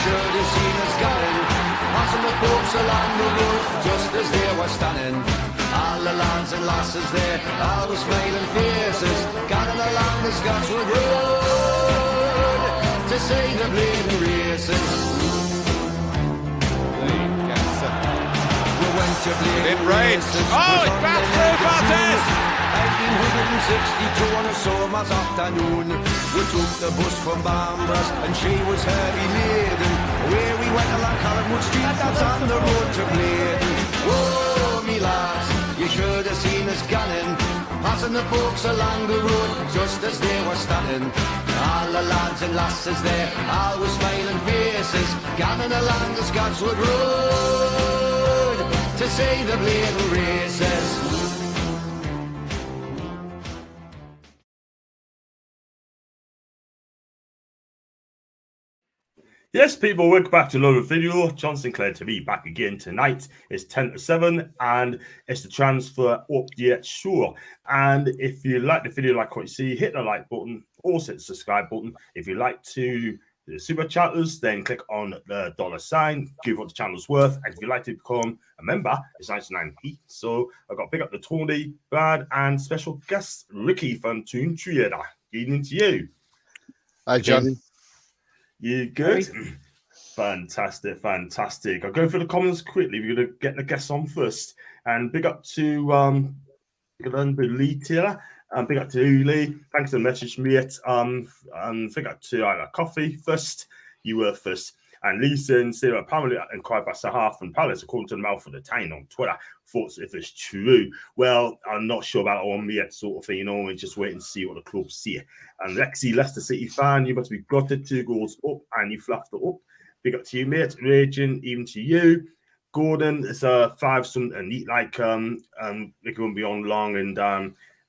should have seen us going. Passing the folks along the road, just as they were standing. All the lads and lasses there, all the smiling faces, gathered along the Scotswood Road to see the bleeding races. We went to bleeding races. Oh, it's back through Bartes! 1962 on a summer's afternoon. We took the bus from Bambras and she was heavy laden. Where we went along Collingwood Street, that's on the road to Bladen. Whoa, me lads, you should have seen us gunning, passing the folks along the road just as they were standing. All the lads and lasses there, all with smiling faces, gathering along the Scotswood Road to see the bleeding races. Yes, people, welcome back to another video. John Sinclair TV back again tonight. It's 10 to 7 and it's the transfer update show. And if you like the video, like what you see, hit the like button, also hit the subscribe button. If you like to the super chatters, then click on the $sign, give what the channel's worth. And if you'd like to become a member, it's 99p. So I've got big up to Tony, Brad, and special guest Ricky from Toon Trader. Good evening to you. Hi, John. You good? Fantastic, fantastic. I'll go through the comments quickly. We're going to get the guests on first. And big up to Lee Taylor. Big up to Lee. Thanks for the message, mate. Big up to Coffee first. You were first. And Lee said, apparently inquired by Sahar from Palace, according to the mouth of the Tyne on Twitter. Thoughts if it's true. Well, I'm not sure about that one yet, sort of thing, you know, we're just waiting to see what the club see. And Lexi, Leicester City fan, you must be gutted, 2 goals up, and you fluffed it up. Big up to you, mate. Raging, even to you. Gordon, it's a 5 something and neat, like it won't be on long, and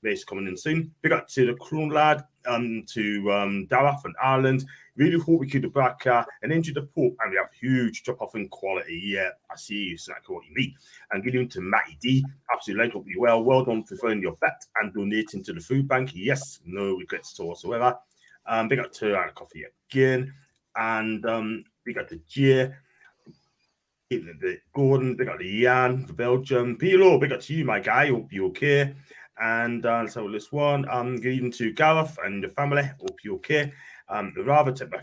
Mace coming in soon. Big up to the Crown lad, to Darragh and Ireland. Really hope we keep Dubravka and injure the Pope, and we have huge drop off in quality. Yeah, I see exactly what you mean. And getting to Matty D, absolutely linked up you well. Well done for filling your bet and donating to the food bank. Yes, no regrets whatsoever. Big up to Coffee again, and big up to Jay. Gordon, big up to Jan for Belgium. Pilo, big up to you, my guy. Hope you're okay. And let's have this one. Good evening to Gareth and the family. Hope you're okay. Rather take my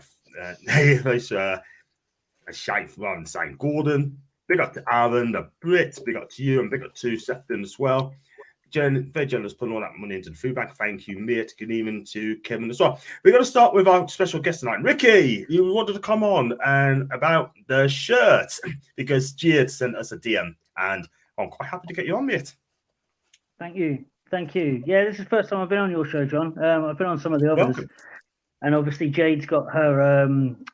a shite rather than saying Gordon. Big up to Aaron, the Brits. Big up to you, and big up to Sefton as well. Very generous putting all that money into the food bank. Thank you, mate. Good evening to Kevin as well. We're going to start with our special guest tonight, Ricky. You wanted to come on and about the shirt because Jade sent us a DM, and I'm quite happy to get you on, mate. Thank you. Thank you. Yeah, this is the first time I've been on your show, John. I've been on some of the others. Welcome. And obviously Jade's got her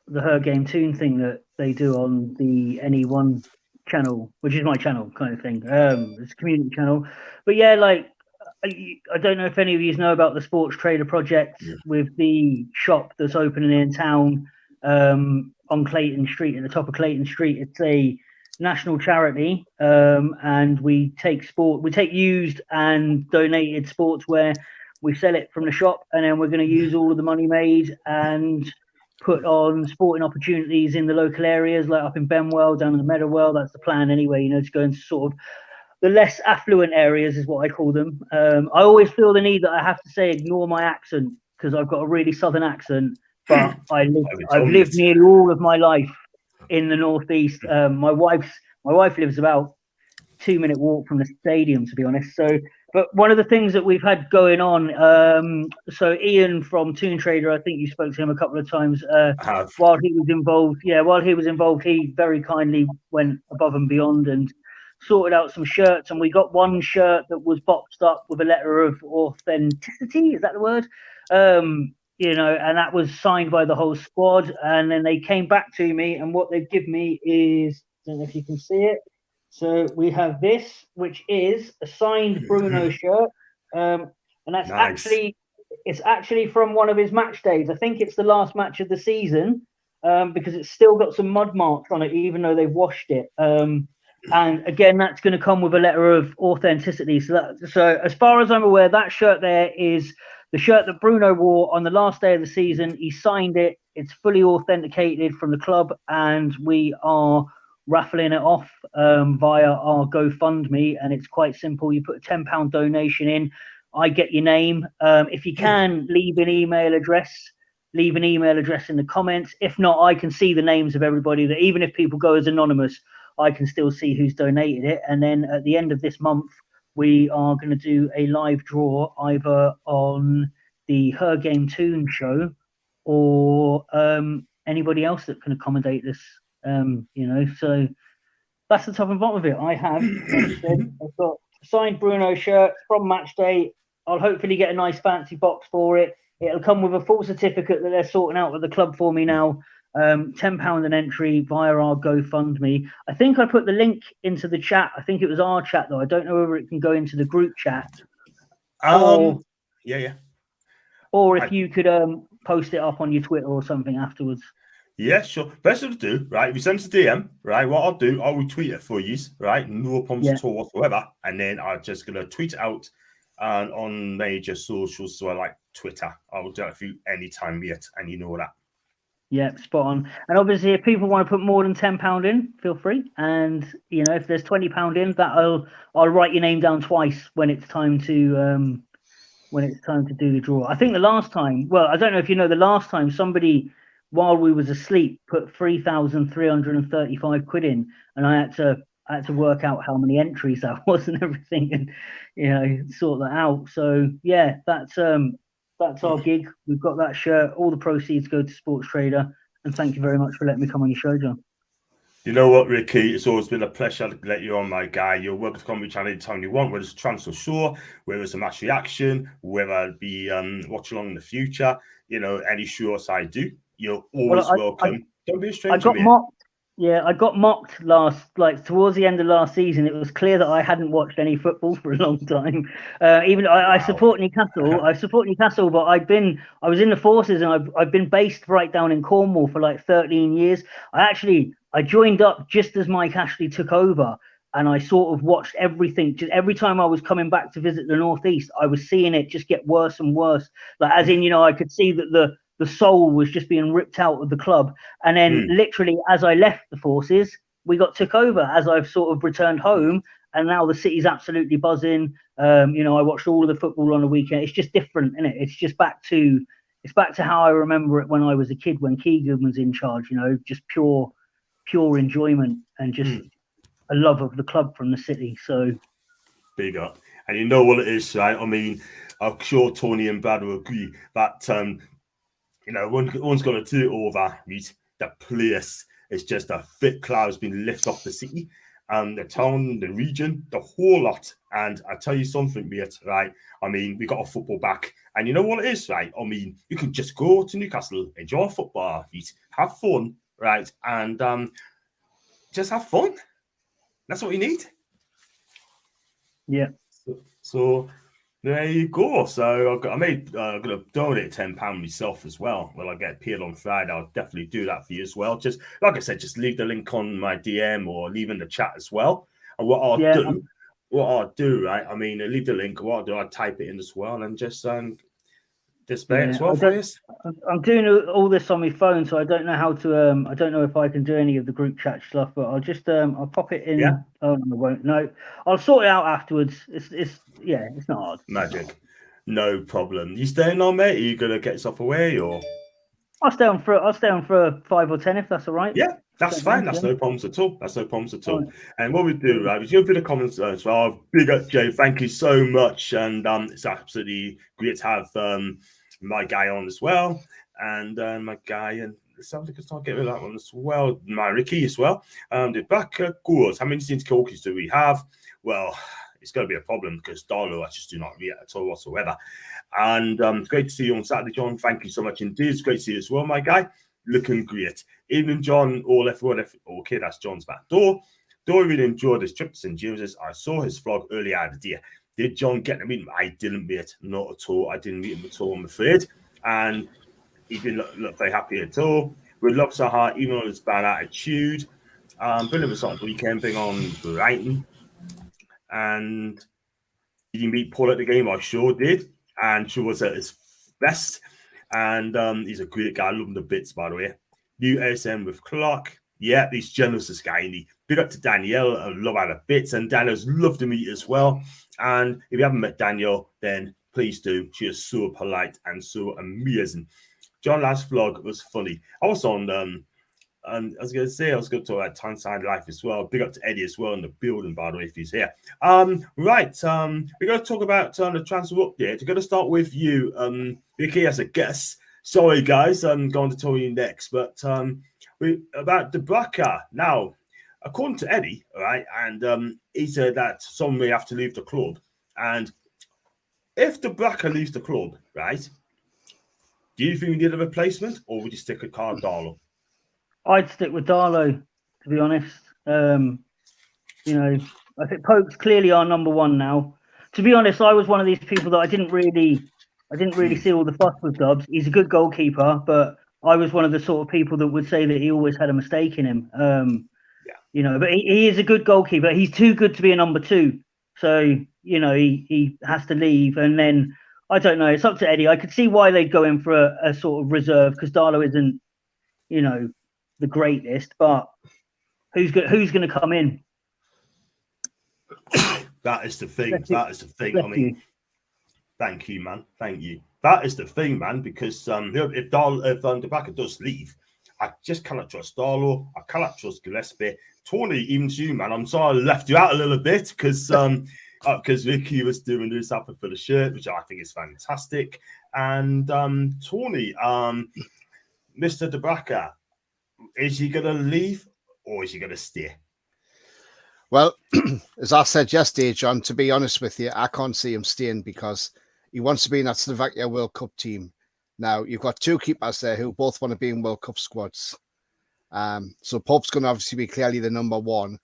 the Her Game Tune thing that they do on the NE1 channel, which is my channel kind of thing. It's a community channel. But yeah, like I don't know if any of you know about the Sports Trader project with the shop that's opening in town on Clayton Street, at the top of Clayton Street. It's a national charity, and we take used and donated sportswear. We sell it from the shop, and then we're going to use all of the money made and put on sporting opportunities in the local areas, like up in Benwell, down in the Meadowell. That's the plan anyway, you know, to go into sort of the less affluent areas is what I call them. I always feel the need that I have to say ignore my accent because I've got a really southern accent, but I've lived nearly all of my life in the northeast. My wife lives about 2-minute walk from the stadium, to be honest. So, but one of the things that we've had going on, so Ian from Toon Trader, I think you spoke to him a couple of times while he was involved. Yeah, while he was involved, he very kindly went above and beyond and sorted out some shirts. And we got one shirt that was boxed up with a letter of authenticity. Is that the word? You know, and that was signed by the whole squad. And then they came back to me, and what they've given me is, I don't know if you can see it. So we have this, which is a signed Bruno shirt, and that's nice. It's actually from one of his match days. I think it's the last match of the season, because it's still got some mud marks on it, even though they've washed it. And again, that's going to come with a letter of authenticity. So as far as I'm aware, that shirt there is the shirt that Bruno wore on the last day of the season. He signed it. It's fully authenticated from the club, and we are raffling it off via our GoFundMe, and it's quite simple. You put a £10 donation in, I get your name. If you can, leave an email address in the comments. If not, I can see the names of everybody, that even if people go as anonymous, I can still see who's donated it. And then at the end of this month, we are going to do a live draw either on the Her Game Toon show or anybody else that can accommodate this. So that's the top and bottom of it. I have, like I said, I've got a signed Bruno shirt from match day. I'll hopefully get a nice fancy box for it. It'll come with a full certificate that they're sorting out with the club for me now. £10 an entry via our GoFundMe. I think I put the link into the chat. I think it was our chat, though. I don't know whether it can go into the group chat. Yeah. Or if you could post it up on your Twitter or something afterwards. Yeah, sure. Best of do, right? If you send us a DM, right, what I'll do, I'll retweet it for you, right? No problems at all whatsoever. And then I'm just going to tweet it out on major socials, so like Twitter. I will do it for you anytime yet, and you know that. Yeah, spot on. And obviously, if people want to put more than £10 in, feel free. And if there's £20 in, I'll write your name down twice when it's time to do the draw. I think the last time, well, I don't know if you know, the last time somebody, while we was asleep, put 3,335 quid in, and I had to work out how many entries that was and everything, and sort that out. So yeah, that's our gig. We've got that shirt. All the proceeds go to Sports Trader. And thank you very much for letting me come on your show, John. You know what, Ricky? It's always been a pleasure to let you on, my guy. You're welcome to come on my channel anytime you want, whether it's a transfer show, whether it's a match reaction, whether it be watch along in the future. Any shows I do, you're always welcome. Don't be a stranger. I got mocked towards the end of last season. It was clear that I hadn't watched any football for a long time. I support Newcastle. I support Newcastle, but I was in the forces, and I've been based right down in Cornwall for like 13 years. I joined up just as Mike Ashley took over, and I sort of watched everything. Just every time I was coming back to visit the Northeast, I was seeing it just get worse and worse. I could see that the soul was just being ripped out of the club. And then literally as I left the forces, we got took over as I've sort of returned home, and now the city's absolutely buzzing. I watched all of the football on the weekend. It's just different, isn't it? It's just back to how I remember it when I was a kid, when Keegan was in charge, just pure enjoyment and just a love of the club from the city. So big up. And you know what it is, right? I mean, I'm sure Tony and Brad will agree that one's got to do it over. The place is just a thick cloud has been lifted off the city, the town, the region, the whole lot. And I tell you something, mate, right? I mean, we got our football back. And you know what it is, right? I mean, you can just go to Newcastle, enjoy football, have fun, right? And just have fun. That's what you need. Yeah. So there you go. So I'm going to donate £10 myself as well. Well, I get paid on Friday. I'll definitely do that for you as well. Just like I said, just leave the link on my DM or leave in the chat as well. And what I'll do, right? I mean, leave the link. What I'll do, I'll type it in as well and just display it as well for you. I'm doing all this on my phone, so I don't know how to. I don't know if I can do any of the group chat stuff, but I'll just I'll pop it in. Yeah. Oh no, I won't. No, I'll sort it out afterwards. It's not hard. Magic, no problem. You staying on, mate? Are you gonna get yourself away or? I'll stay on for 5 or 10 if that's all right. Yeah, that's fine. That's no problems at all. Right. And what we do, right, is go through the comments as well. Big up, Jay. Thank you so much. And it's absolutely great to have my guy on as well. And my guy, and let's have a look at start getting that one as well. My Ricky as well. The back goals. How many scenes cookies do we have? Well, it's going to be a problem because Darlow I just do not read at all whatsoever. And it's great to see you on Saturday, John. Thank you so much indeed. It's great to see you as well, my guy. Looking great. Evening, John. All everyone. Okay, that's John's back door. Do I really enjoy this trip to St. James's? I saw his vlog earlier today. Did John get to meet him? I didn't meet, not at all. I didn't meet him at all, I'm afraid. And he didn't look very happy at all. With lots of heart, even on his bad attitude. Brilliant result weekend being on Brighton. And did he meet Paul at the game? I sure did. And she was at his best. And he's a great guy. I love him to bits, by the way. New ASM with Clark. Yeah, he's generous, this guy. And he big up to Danielle. I love her to bits. And Danielle's loved to meet as well. And if you haven't met Danielle, then please do. She is so polite and so amazing. John last vlog was funny. I was on, I was going to talk about Tyneside Life as well. Big up to Eddie as well in the building, by the way, if he's here. Right, we're going to talk about the transfer update. We're going to start with you, Vicky, as a guest. Sorry, guys, I'm going to tell you next, but about Dubravka. Now, according to Eddie, right, and he said that someone may have to leave the club. And if Dubravka leaves the club, right, do you think we need a replacement, or would you stick with Carl Darlow? I'd stick with Darlow, to be honest. You know, I think Pope's clearly our number one now. To be honest, I was one of these people that I didn't really see all the fuss with Dubs. He's a good goalkeeper, but I was one of the sort of people that would say that he always had a mistake in him. You know, but he is a good goalkeeper. He's too good to be a number two. So, you know, he has to leave. And then, I don't know, it's up to Eddie. I could see why they'd go in for a sort of reserve, because Darlow isn't, you know, the greatest, but who's going to come in? That is the thing. That is the thing. I mean, thank you, man. Thank you. That is the thing, man. Because if Dubravka does leave, I just cannot trust Darlow. I cannot trust Gillespie. Tony, even you, man. I'm sorry I left you out a little bit because Vicky was doing this up for the shirt, which I think is fantastic. And Tony, Mr. Dubravka, is he going to leave or is he going to stay? Well, as I said yesterday, John, to be honest with you, I can't see him staying because he wants to be in that Slovakia World Cup team. Now, you've got two keepers there who both want to be in World Cup squads. So Pope's going to obviously be clearly the number one.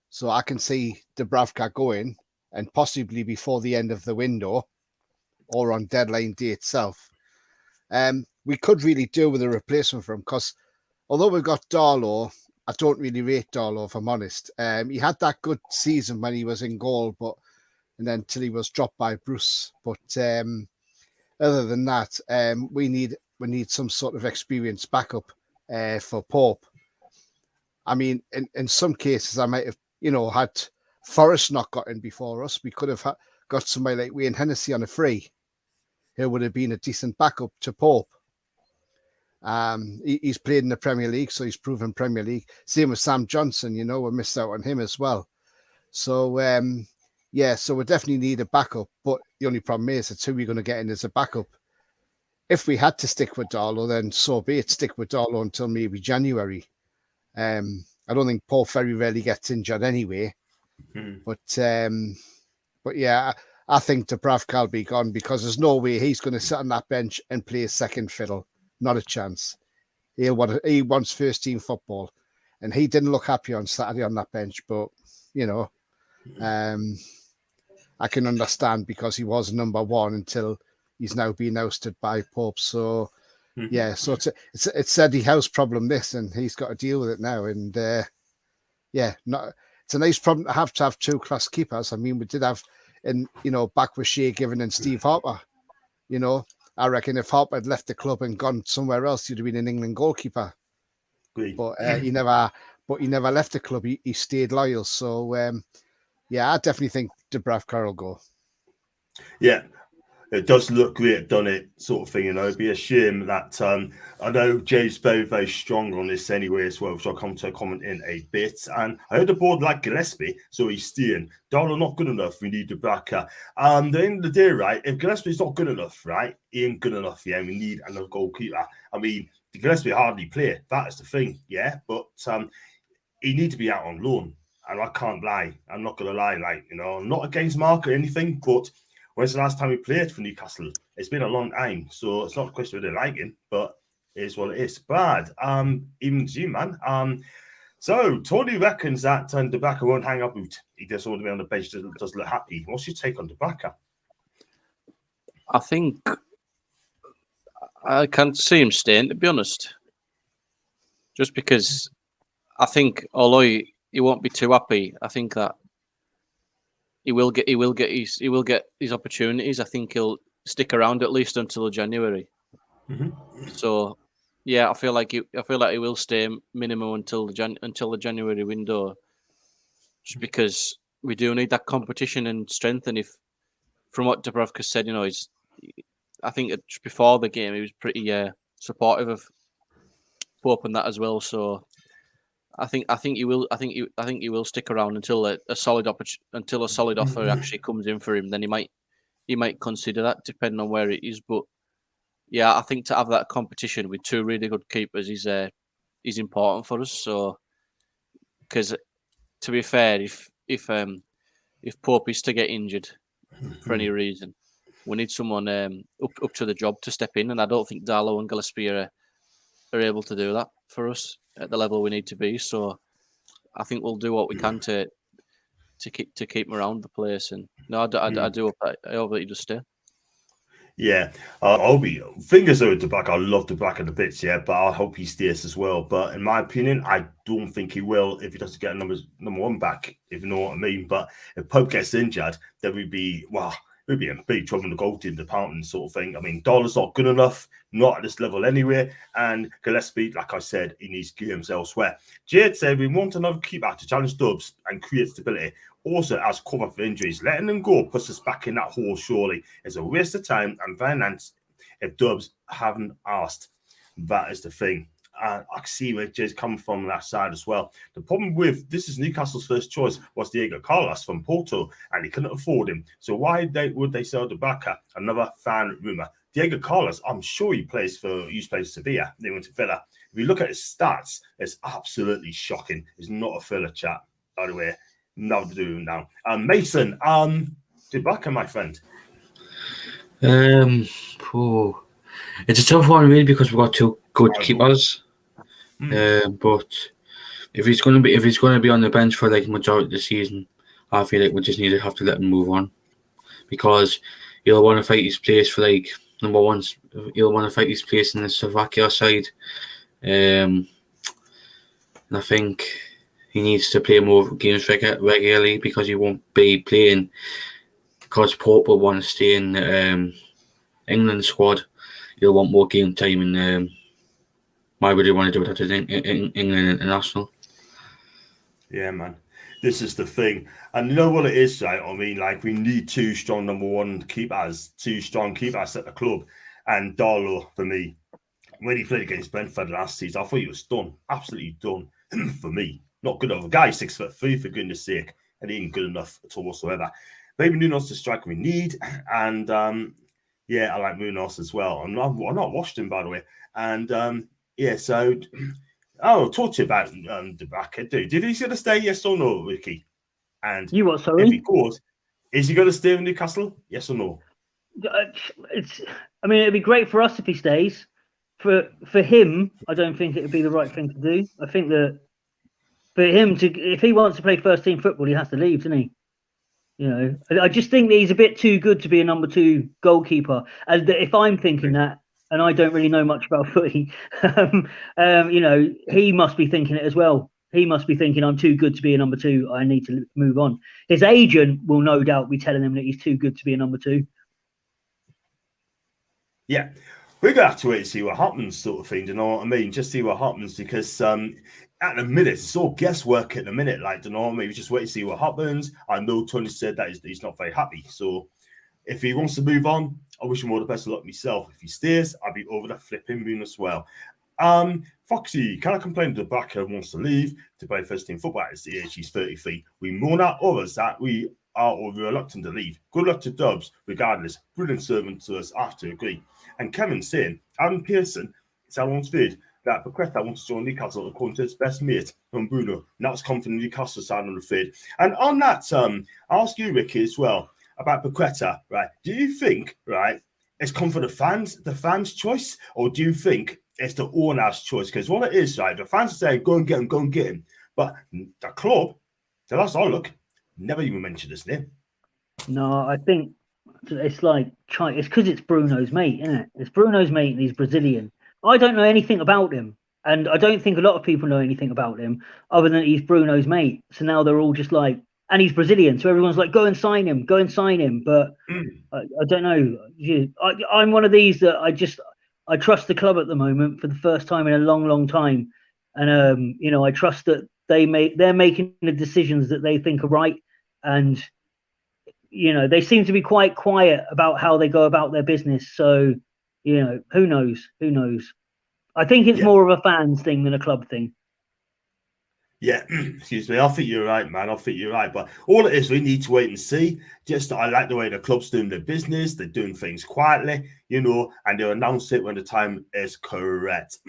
So I can see Dubravka going, and possibly before the end of the window or on deadline day itself. We could really do with a replacement for him because although we've got Darlow, I don't really rate Darlow, if I'm honest. He had that good season when he was in goal, and then till he was dropped by Bruce. But other than that, we need some sort of experienced backup for Pope. I mean, in some cases, I might have, had Forrest not got in before us. We could have got somebody like Wayne Hennessy on a free, who would have been a decent backup to Pope. He's played in the Premier League, so he's proven Premier League. Same with Sam Johnson, we missed out on him as well. So, so we definitely need a backup, but the only problem is that's who we're going to get in as a backup. If we had to stick with Darlow, then so be it. Stick with Darlow until maybe January. I don't think Pope very rarely gets injured anyway. But yeah, I think Dubravka will be gone because there's no way he's going to sit on that bench and play a second fiddle. Not a chance. He wants first team football, and he didn't look happy on Saturday on that bench. But I can understand because he was number one until he's now been ousted by Pope. So so it's Eddie Howe's problem this, and he's got to deal with it now. And it's a nice problem to have two class keepers. I mean, we did have back with Shea Given and Steve Harper. I reckon if Harper had left the club and gone somewhere else, he'd have been an England goalkeeper. Great. But he never left the club. He stayed loyal. So I definitely think Dubravka will go. Yeah, it does look great, doesn't it? Sort of thing, It'd be a shame that I know Jay's very, very strong on this anyway as well, which I'll come to a comment in a bit. And I heard the board like Gillespie, so he's staying. Darlow not good enough. We need Dubravka. At the end of the day, right? If Gillespie's not good enough, right? He ain't good enough. Yeah, we need another goalkeeper. I mean, Gillespie hardly play. That is the thing. Yeah, but he needs to be out on loan. And I can't lie. I'm not gonna lie. I'm not against Mark or anything, but when's the last time we played for Newcastle? It's been a long time, so it's not a question of the liking, but it is what it is. Brad, even to you, man. So Tony reckons that Dubravka won't hang up out. He just want to be on the bench, doesn't look happy. What's your take on Dubravka? I think I can't see him staying, to be honest. Just because I think, although he won't be too happy, I think that he will get his opportunities. I think he'll stick around at least until January. So yeah, I feel like he will stay minimum until the January window, just because we do need that competition and strength. And if, from what Dubravka said, I think just before the game he was pretty supportive of Pope and that as well. So I think he will stick around until a solid offer actually comes in for him. Then he might consider that, depending on where it is. But yeah, I think to have that competition with two really good keepers is important for us. So, because to be fair, if Pope is to get injured for any reason, we need someone up to the job to step in, and I don't think Darlow and Gillespie are able to do that for us at the level we need to be. So, I think we'll do what we can to keep him around the place. And no, I do hope that he does stay. Yeah, I'll be fingers over Dubravka. I love Dubravka the bits, yeah, but I hope he stays as well. But in my opinion, I don't think he will if he doesn't get number one back, if you know what I mean. But if Pope gets injured, then we'd be in big trouble in the goalkeeping department, sort of thing. I mean, Dollar's not good enough, not at this level anyway. And Gillespie, like I said, he needs games elsewhere. Jade said we want another keeper to challenge Dubs and create stability. Also, as cover for injuries, letting them go puts us back in that hole, surely. It's a waste of time and finance if Dubs haven't asked. That is the thing. I can see where Jay's coming from that side as well. The problem with this is Newcastle's first choice was Diego Carlos from Porto, and he couldn't afford him. So why would they sell Dubravka? Another fan rumour. Diego Carlos, I'm sure he plays for Sevilla. They went to Villa. If you look at his stats, it's absolutely shocking. It's not a filler chat, by the way. Nothing to do now. Mason, Dubravka, my friend. It's a tough one, really, because we've got two good keepers. But if he's going to be on the bench for like majority of the season, I feel like we just have to let him move on, because he'll want to fight his place for like number one. He'll want to fight his place in the Slovakia side, and I think he needs to play more games regularly, because he won't be playing, because Pope will want to stay in the England squad. He'll want more game time, and why would he want to do that in England international? Yeah, man. This is the thing. And you know what it is, right? I mean, like, we need two strong number one keepers, two strong keepers at the club. And Darlow, for me, when he played against Brentford last season, I thought he was done. Absolutely done for me. Not good enough. A guy 6'3", for goodness sake. And he ain't good enough at all whatsoever. Maybe Nuno's the striker we need. And, yeah, I like Munoz as well. I'm not watched him, by the way. And, yeah, so I'll talk to you about Dubravka. Did he's going to stay, yes or no, Ricky? And you what, sorry? If he goes, is he going to stay in Newcastle? Yes or no? It'd be great for us if he stays. For him, I don't think it would be the right thing to do. I think that for him if he wants to play first team football, he has to leave, doesn't he? You know, I just think that he's a bit too good to be a number 2 goalkeeper. And if I'm thinking that, and I don't really know much about footy, you know, he must be thinking it as well. He must be thinking, I'm too good to be a number 2. I need to move on. His agent will no doubt be telling him that he's too good to be a number 2. Yeah, we're going to have to wait and see what happens, sort of thing. You know what I mean? Just see what happens, because at the minute, it's all guesswork at the minute. Like, you know, maybe just wait and see what happens. I know Tony said that he's not very happy. So if he wants to move on, I wish him all the best of luck myself. If he stays, I'll be over the flipping moon as well. Foxy, can I complain that Dubravka wants to leave to play first team football at his age? He's 33. We mourn out others that we are reluctant to leave. Good luck to Dubs, regardless. Brilliant servant to us, I have to agree. And Kevin saying, Adam Pearson, it's our own feared that Paqueta wants to join Newcastle according to his best mate from Bruno. And that's come from the Newcastle side on the feed. And on that, I'll ask you, Ricky, as well, about Paqueta, right? Do you think, right, it's come from the fans' choice, or do you think it's the owner's choice? Because what it is, right, the fans are saying, go and get him. But the club, the last I look, never even mentioned his name. No, I think it's like, it's because it's Bruno's mate, isn't it? It's Bruno's mate and he's Brazilian. I don't know anything about him. And I don't think a lot of people know anything about him other than he's Bruno's mate. So now they're all just like, and he's Brazilian. So everyone's like, go and sign him. But I don't know. I'm one of these that I trust the club at the moment for the first time in a long, long time, and you know, I trust that they're making the decisions that they think are right, and you know, they seem to be quite quiet about how they go about their business. So, you know, who knows? Who knows? I think it's more of a fans thing than a club thing. Yeah, excuse me. I think you're right, man. I think you're right. But all it is, we need to wait and see. Just I like the way the club's doing their business. They're doing things quietly, you know, and they'll announce it when the time is correct.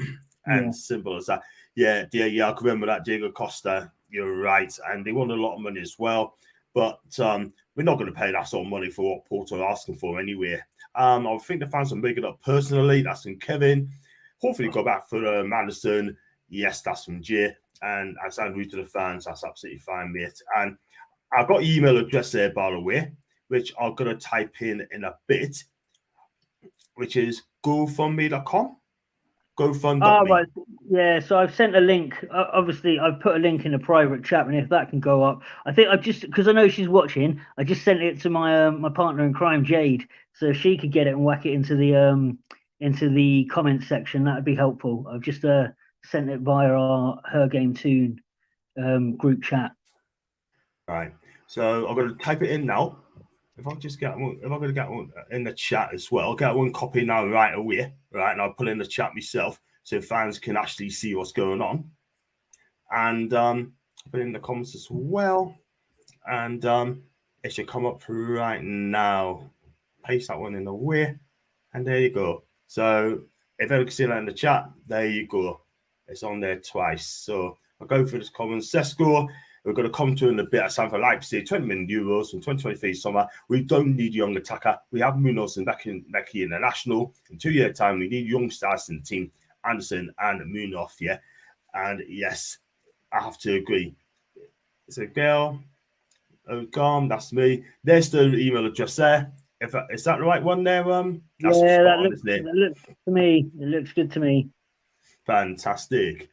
And simple as that. Yeah, I can remember that, Diego Costa. You're right. And they won a lot of money as well. But we're not going to pay that sort of money for what Porto are asking for anyway. I think the fans will make it up personally. That's from Kevin. Hopefully go back for Maddison. Yes, that's from Jay. And I sound rude to the fans. That's absolutely fine, mate. And I've got email address there, by the way, which I'm going to type in a bit, which is GoFundMe.com. GoFund.me. Oh, right. Yeah, so I've sent a link. Obviously, I've put a link in a private chat, and if that can go up, I think I've just, because I know she's watching, I just sent it to my my partner in crime, Jade, so if she could get it and whack it into the comments section, that would be helpful. I've just sent it via our Her Game Tune group chat. Right. So I'm going to type it in now. If I just get one, if I'm going to get one in the chat as well, I'll get one copy now right away, right? And I'll put it in the chat myself so fans can actually see what's going on. And put it in the comments as well. And it should come up right now. Paste that one in the way. And there you go. So if everyone can see that in the chat, there you go. It's on there twice. So I'll go through this comment. Sesko, we're going to come to in a bit. As for Leipzig, 20 million euros from 2023 summer. We don't need young attacker. We have Munoz and Becky in the national. In 2 years' time, we need young stars in the team. Anderson and Munoz, yeah. And yes, I have to agree. It's a girl. Oh, calm. That's me. There's the email address there. Is that the right one there? That's that looks to me. It looks good to me. Fantastic.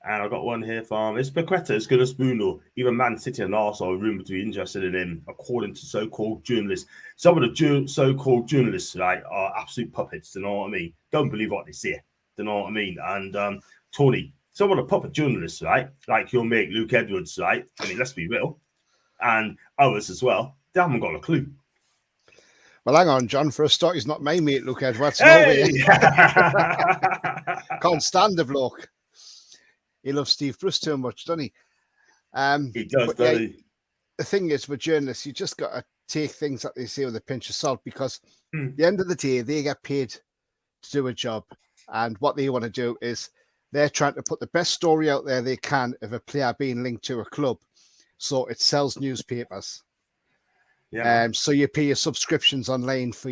And I've got one here from it's Paqueta as good as Bruno. Even Man City and Arsenal are rumored to be interested in him, according to so-called journalists. Some of the so-called journalists, right, are absolute puppets. You know what I mean? Don't believe what they say. You know what I mean? And Tony, some of the puppet journalists, right, like your mate Luke Edwards, right? I mean, let's be real, and others as well. They haven't got a clue. Well, hang on, John. For a start, he's not my mate, Luke Edwards. Hey! No Can't stand the bloke. He loves Steve Bruce too much, doesn't he? He does, doesn't he? The thing is, with journalists, you just got to take things that they say with a pinch of salt, because at the end of the day, they get paid to do a job. And what they want to do is they're trying to put the best story out there they can of a player being linked to a club. So it sells newspapers. Yeah. So you pay your subscriptions online for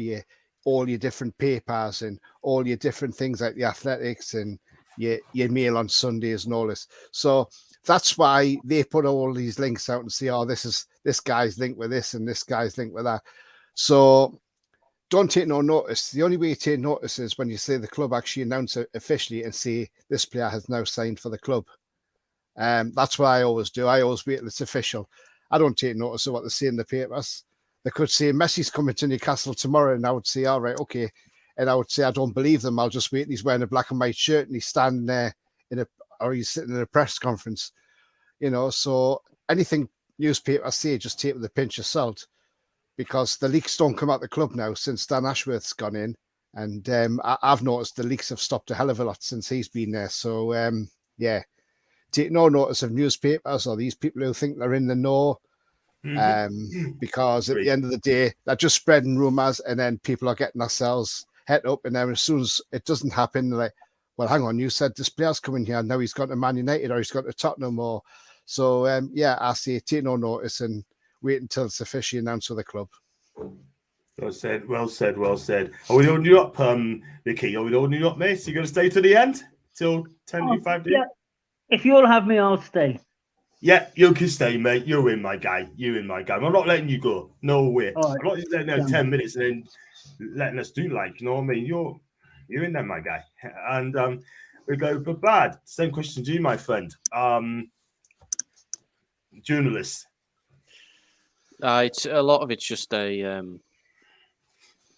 all your different papers and all your different things like the Athletics and your mail on Sundays and all this. So that's why they put all these links out and say, oh, this guy's linked with this and this guy's linked with that. So don't take no notice. The only way you take notice is when you say the club actually announce it officially and say this player has now signed for the club. That's what I always do. I always wait till it's official. I don't take notice of what they say in the papers. They could say Messi's coming to Newcastle tomorrow, and I would say, all right, okay. And I would say, I don't believe them. I'll just wait. He's wearing a black and white shirt and he's standing there or he's sitting in a press conference, you know. So anything newspapers say, just take it with a pinch of salt, because the leaks don't come out the club now since Dan Ashworth's gone in. And I've noticed the leaks have stopped a hell of a lot since he's been there. So, take no notice of newspapers or these people who think they're in the know. Because at the end of the day, they're just spreading rumours, and then people are getting themselves head up, and then as soon as it doesn't happen, they're like, well, hang on, you said this player's coming here, now he's gone to Man United or he's gone to Tottenham, or so I say take no notice and wait until it's officially announced with the club. Well said, well said, well said. Are we holding you up, Vicky? Are we holding you up, mate? You're going to stay to the end till 10:05? Yeah. If you'll have me, I'll stay. Yeah, you can stay, mate. You're in, my guy. You're in, my guy. I'm not letting you go. No way. Right. I'm not just letting you 10 minutes and then letting us do like, you know what I mean? You're in there, my guy. And we go for bad. Same question to you, my friend. Journalists. It's a lot of it's just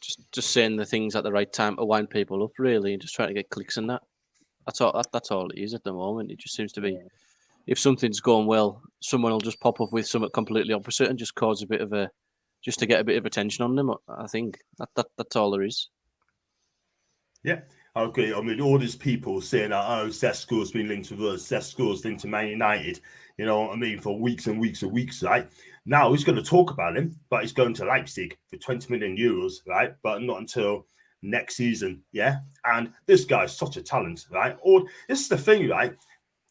just saying the things at the right time to wind people up, really, and just trying to get clicks and that. That's all it is at the moment. It just seems to be, if something's going well, someone will just pop up with something completely opposite and just cause a bit of just to get a bit of attention on them. I think that's all there is. Yeah, okay. I mean, all these people saying that, oh, Sesko's been linked with us, Sesko's linked to Man United, you know what I mean, for weeks and weeks and weeks, right? Now he's going to talk about him, but he's going to Leipzig for 20 million euros, right? But not until next season, yeah? And this guy's such a talent, right? Or this is the thing, right?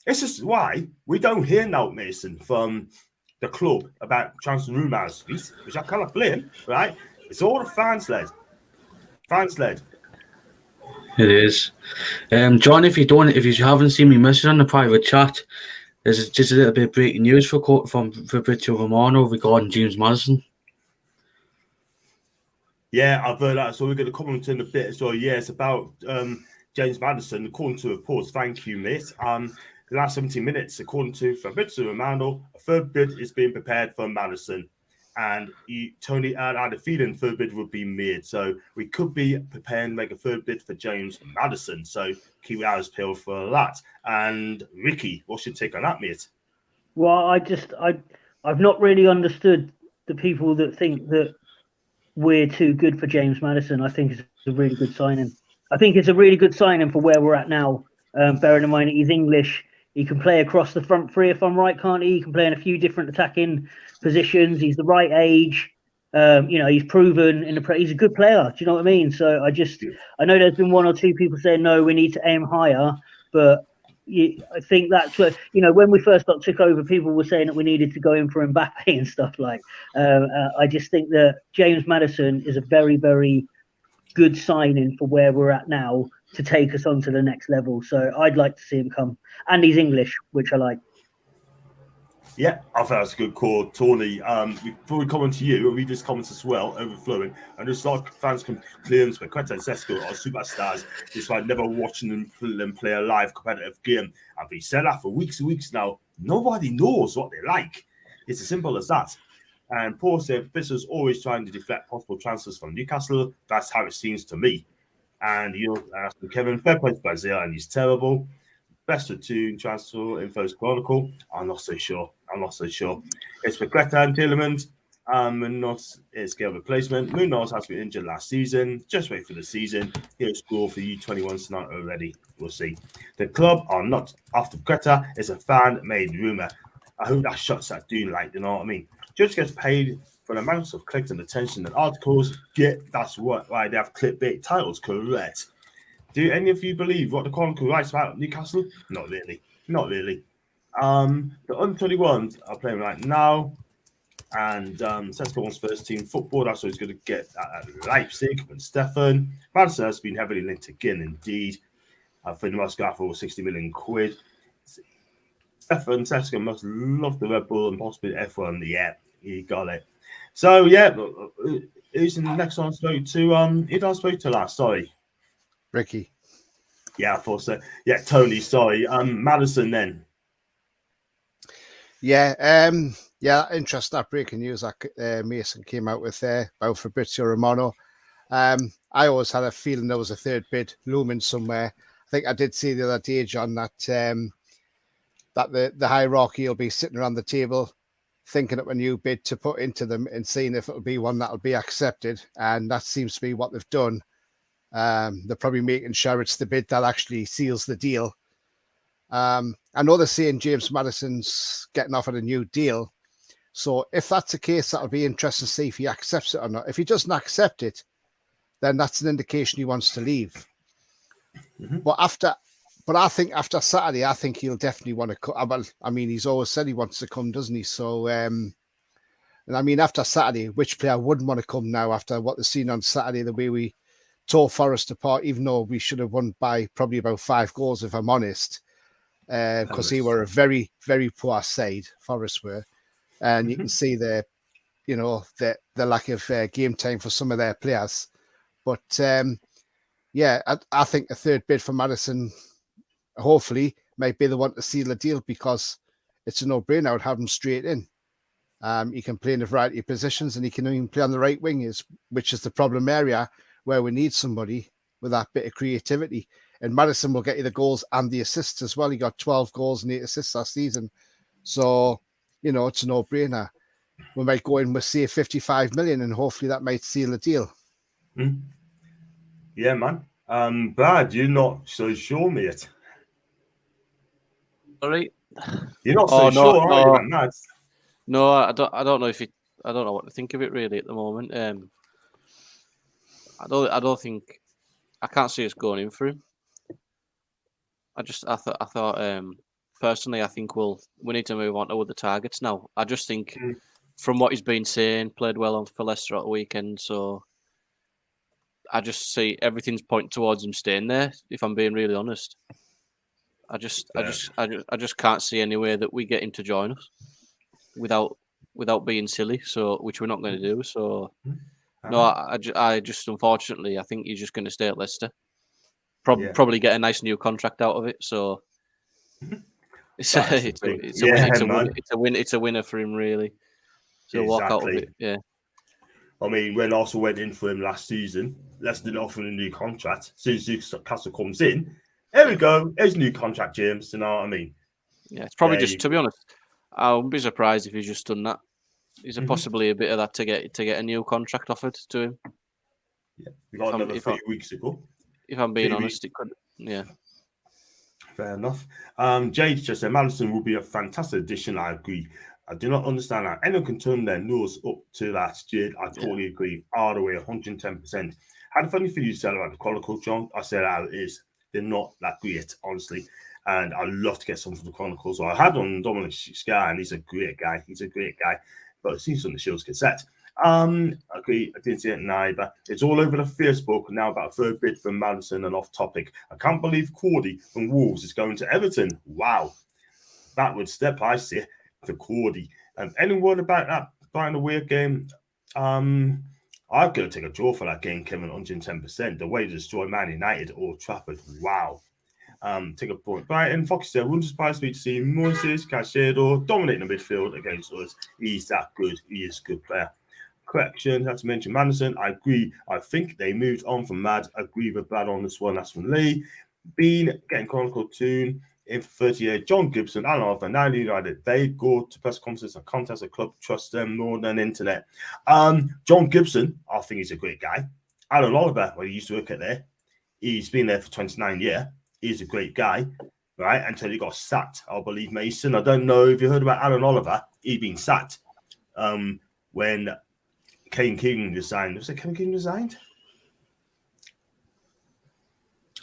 This is why we don't hear now, Mason, from the club about transfer rumours, which I cannot blame, right? It's all the fans led. Fans led. It is. John, if you haven't seen me message on the private chat, there's just a little bit of breaking news from Fabrizio Romano regarding James Maddison. Yeah, I've heard that. So we're going to comment in a bit. So yeah, it's about James Maddison. According to reports, thank you, mate. The last 17 minutes, according to Fabrizio Romano, a third bid is being prepared for Maddison. And Tony had a feeling third bid would be made. So we could be preparing to make a third bid for James Maddison. So keep your eyes peeled for that. And Ricky, what's your take on that, mate? Well, I've not really understood the people that think that we're too good for James Maddison. I think it's a really good signing. I think it's a really good signing for where we're at now. Bearing in mind he's English. He can play across the front three, if I'm right, can't he? He can play in a few different attacking positions. He's the right age. He's proven he's a good player. Do you know what I mean? So I know there's been one or two people saying, no, we need to aim higher. But I think that's what, when we first took over, people were saying that we needed to go in for Mbappe and stuff like. I just think that James Maddison is a very, very good signing for where we're at now to take us on to the next level. So I'd like to see him come. And he's English, which I like. Yeah, I think that's a good call, Tony. Before we comment to you, we just comment as well, overflowing. And just like fans can clear them, Quetta and Sesko are superstars, despite never watching them play a live competitive game. I've been said that for weeks and weeks now. Nobody knows what they like. It's as simple as that. And Paul said, Fisher's always trying to deflect possible transfers from Newcastle. That's how it seems to me. And asking Kevin, fair play to Brazil, and he's terrible. Best of two transfer info's chronicle. I'm not so sure. It's for Greta and Tielemans. Munoz is scale replacement. Munoz has been injured last season. Just wait for the season. He'll score for U21 tonight already. We'll see. The club are not after Greta. It's a fan-made rumor. I hope that shots that do like, you know what I mean? Just gets paid for the amounts of clicks and attention that articles get. That's why they have clickbait titles, correct? Do any of you believe what the Chronicle writes about Newcastle? Not really. The under-21s are playing right now. And Sesko's first team football, that's what he's going to get at Leipzig and Stefan. Maddison has been heavily linked again, indeed. I think the must go for 60 million quid. Stefan Sesko must love the Red Bull and possibly F1. Yeah, he got it. So, yeah, who's the next one I spoke to? Who did I spoke to last? Sorry. Ricky. Yeah, I thought so. Yeah, Tony, sorry. Maddison then. Yeah, interesting that breaking news that Mason came out with there about Fabrizio Romano. I always had a feeling there was a third bid looming somewhere. I think I did see the other day, John, that the hierarchy will be sitting around the table thinking up a new bid to put into them and seeing if it'll be one that'll be accepted. And that seems to be what they've done. They're probably making sure it's the bid that actually seals the deal. I know they're saying James Maddison's getting offered a new deal. So if that's the case, that'll be interesting to see if he accepts it or not. If he doesn't accept it, then that's an indication he wants to leave. Mm-hmm. But I think after Saturday, I think he'll definitely want to come. Well, I mean, he's always said he wants to come, doesn't he? So, and I mean, after Saturday, which player wouldn't want to come now after what they've seen on Saturday, the way we tore Forest apart, even though we should have won by probably about 5 goals, if I'm honest, because they were a very, very poor side, Forest were. And you can see the lack of game time for some of their players. But, I think a third bid for Maddison, hopefully, might be the one to seal the deal because it's a no-brainer. I would have him straight in. He can play in a variety of positions, and he can even play on the right wing, which is the problem area where we need somebody with that bit of creativity. And Maddison will get you the goals and the assists as well. He got 12 goals and 8 assists last season. So, it's a no-brainer. We might go in with, say, 55 million, and hopefully that might seal the deal. Yeah, man. Brad, you're not so sure, mate. Sorry? You're not so sure, are you, man? No, I don't know I don't know what to think of it really at the moment. I don't think I can't see us going in for him. I thought personally, I think we need to move on to other targets now. I just think from what he's been saying, played well for Leicester at the weekend, so I just see everything's pointing towards him staying there. If I'm being really honest, I just can't see any way that we get him to join us without being silly. So which we're not going to do. So no, I just unfortunately I think he's just going to stay at Leicester. Probably get a nice new contract out of it. So it's a winner for him really. So walk out of it. Yeah. I mean, when Arsenal went in for him last season, Leicester didn't offer him a new contract. As soon as Newcastle comes in, there we go. There's a new contract, James. You know what I mean? Yeah, it's probably to be honest, I wouldn't be surprised if he's just done that. Is there possibly a bit of that to get a new contract offered to him? Yeah, we got another 3 weeks ago. If I'm being honest, it could. Yeah. Fair enough. Jade just said Maddison will be a fantastic addition. I agree. I do not understand how anyone can turn their nose up to that, Jade. I totally agree. All the way, 110%. Had a funny thing you said about the Chronicle, John. I said how it is. They're not that great, honestly. And I'd love to get some from the Chronicle. So I had on Dominic Sky, and he's a great guy. But it seems on the Shields cassette. Okay, I didn't see it neither. It's all over the Facebook now about a third bid from Maddison and off topic. I can't believe Cordy from Wolves is going to Everton. Wow. Backward step, I see, for Cordy. Any word about that buying a weird game? I'm going to take a draw for that game, Kevin, 110%. The way to destroy Man United at Old Trafford. Wow. Take a point. Brighton, Fox said, wouldn't surprise me to see Moises Caicedo dominate the midfield against us. He's that good. He is a good player. Correction, had to mention Maddison. I agree. I think they moved on from Mad. I agree with Brad on this one. That's from Lee. Bean, getting Chronicle Tune. In for 38, John Gibson, Alan Oliver, now United. They go to press conferences and contest a club, trust them more than internet. John Gibson, I think he's a great guy. Alan Oliver, well, he used to work at there. He's been there for 29 years. He's a great guy, right? Until he got sacked, I believe, Mason. I don't know if you heard about Alan Oliver. He'd been sacked when Kane King resigned. Was it Kane King resigned?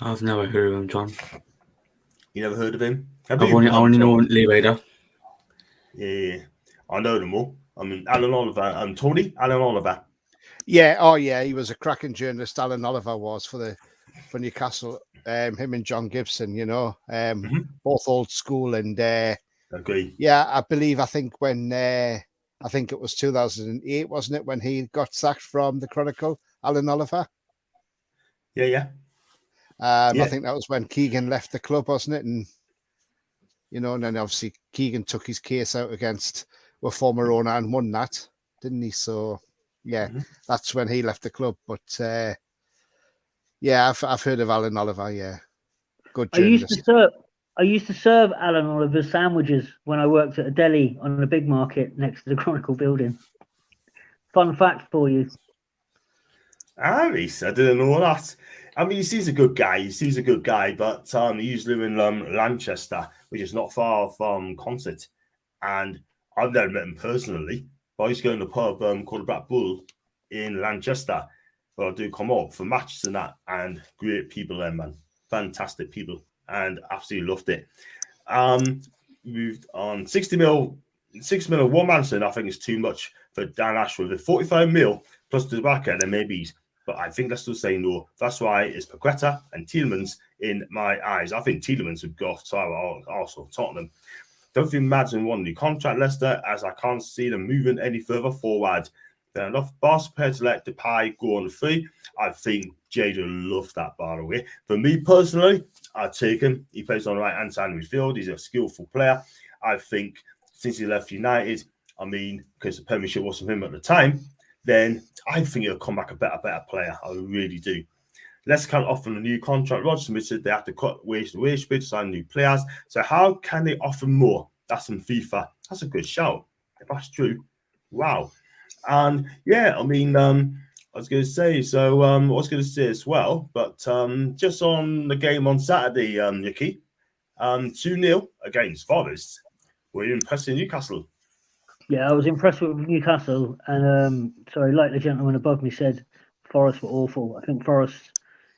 I've never heard of him, John. You never heard of him? I only know Lee Ryder. Yeah, I know them all. I mean, Alan Oliver, Alan Oliver. Yeah, oh yeah, he was a cracking journalist. Alan Oliver was for Newcastle. Him and John Gibson, both old school and agree. Yeah, I think when I think it was 2008, wasn't it, when he got sacked from the Chronicle, Alan Oliver? Yeah. I think that was when Keegan left the club, wasn't it? And and then obviously Keegan took his case out against former owner and won that, didn't he? So yeah, that's when he left the club. But yeah, I've heard of Alan Oliver. Yeah, good journalist. I used to serve Alan Oliver's sandwiches when I worked at a deli on the big market next to the Chronicle building. Fun fact for you. Aris, I didn't know that. I mean, he's a good guy. But he used to live in Lanchester, which is not far from Concert. And I've never met him personally, but I used to go in the pub called the Black Bull in Lanchester. But I do come up for matches and that, and great people there, man. Fantastic people, and absolutely loved it. Moved on 60 mil, 6 mil, one Maddison, I think is too much for Dan Ashworth. With 45 mil plus Dubravka, then maybe. But I think that's still saying no. That's why it's Paqueta and Tielemans in my eyes. I think Tielemans would go off to Arsenal, Tottenham. Don't think Maddison won the contract, Leicester, as I can't see them moving any further forward. Fair enough. Barca prepared to let Depay go on free. I think Jade will love that, by the way. For me personally, I'd take him. He plays on the right-hand side of the field. He's a skillful player. I think since he left United, I mean, because the Premiership wasn't him at the time, then I think he'll come back a better player. I really do. Let's count off on a new contract. Roger submitted they have to cut wage bid to sign new players. So how can they offer more? That's in FIFA. That's a good shout. If that's true, wow. And yeah, I mean, I was going to say, so I was going to say as well, but just on the game on Saturday, Nicky, 2-0 against Forest. Were you impressed in Newcastle? Yeah, I was impressed with Newcastle, and sorry, like the gentleman above me said, Forest were awful. I think Forest,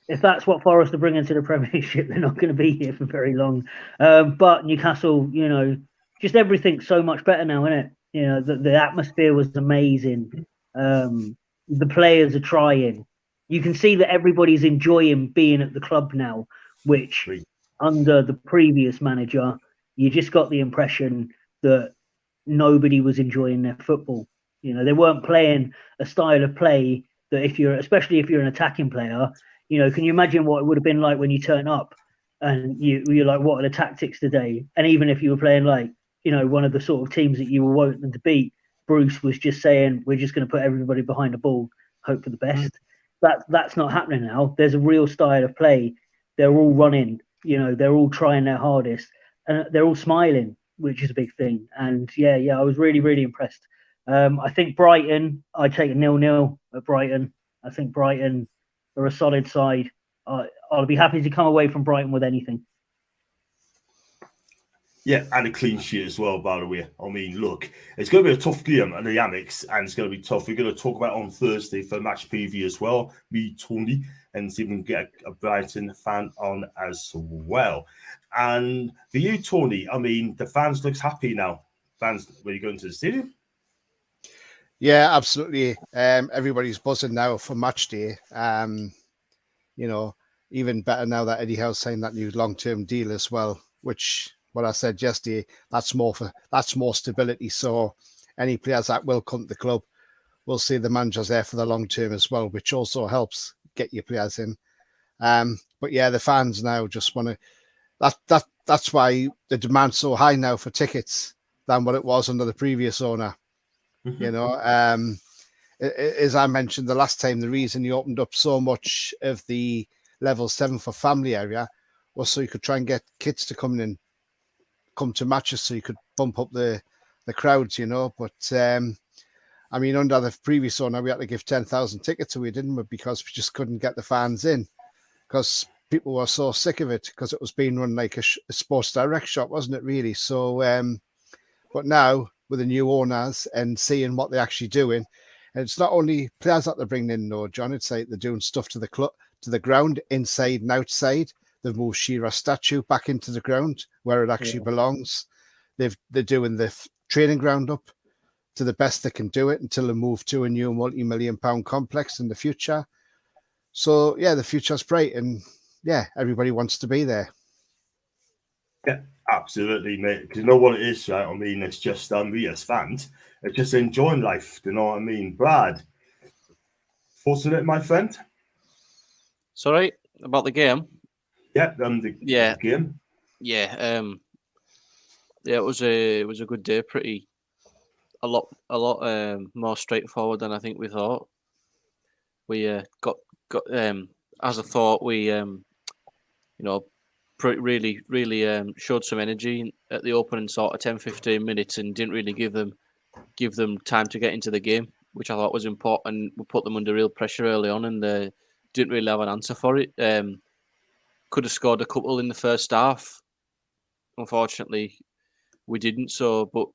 if that's what Forest are bringing to the Premiership, they're not going to be here for very long. But Newcastle, you know, just everything's so much better now, isn't it? You know, the atmosphere was amazing. The players are trying. You can see that everybody's enjoying being at the club now, which under the previous manager, you just got the impression that nobody was enjoying their football. You know, they weren't playing a style of play that especially if you're an attacking player, you know, can you imagine what it would have been like when you turn up and you're like, what are the tactics today? And even if you were playing like, you know, one of the sort of teams that you were wanting to beat, Bruce was just saying, we're just going to put everybody behind the ball, hope for the best. That's not happening now. There's a real style of play. They're all running, you know, they're all trying their hardest and they're all smiling, which is a big thing. And yeah, I was really, really impressed. I think Brighton, I'd take a 0-0 at Brighton. I think Brighton are a solid side. I'll be happy to come away from Brighton with anything. Yeah, and a clean sheet as well, by the way. I mean, look, it's going to be a tough game at the Amex, and it's going to be tough. We're going to talk about it on Thursday for match preview as well, me, Tony, and see if we can get a Brighton fan on as well. And for you, Tony, I mean, the fans looks happy now. Fans, when you go into the stadium? Yeah, absolutely. Everybody's buzzing now for match day. You know, even better now that Eddie Howe signed that new long-term deal as well, which what I said yesterday, that's more stability. So any players that will come to the club will see the managers there for the long term as well, which also helps get your players in. But yeah, the fans now just want to. That's why the demand's so high now for tickets than what it was under the previous owner. You know, as I mentioned the last time, the reason you opened up so much of the level 7 for family area was so you could try and get kids to come to matches, so you could bump up the crowds, you know. But I mean, under the previous owner, we had to give 10,000 tickets away, didn't we? Because we just couldn't get the fans in, because people were so sick of it, because it was being run like a Sports Direct shop, wasn't it, really? So, but now with the new owners and seeing what they're actually doing, and it's not only players that they're bringing in, no, John, it's like they're doing stuff to the ground, inside and outside. They've moved Shearer's statue back into the ground where it actually belongs. They're doing the training ground up to the best they can do it until they move to a new multi-million-pound complex in the future. So yeah, the future's bright, and yeah, everybody wants to be there. Yeah, absolutely, mate. Because you know what it is, right? I mean, it's just we as fans, it's just enjoying life. Do you know what I mean, Brad? Thoughts on it, my friend? Sorry about the game. Yeah, the game. Yeah, yeah, it was a good day. A lot more straightforward than I think we thought. We got as I thought. We really showed some energy at the opening sort of 10-15 minutes and didn't really give them time to get into the game, which I thought was important. We put them under real pressure early on, and they didn't really have an answer for it. Could have scored a couple in the first half. Unfortunately, we didn't. So, but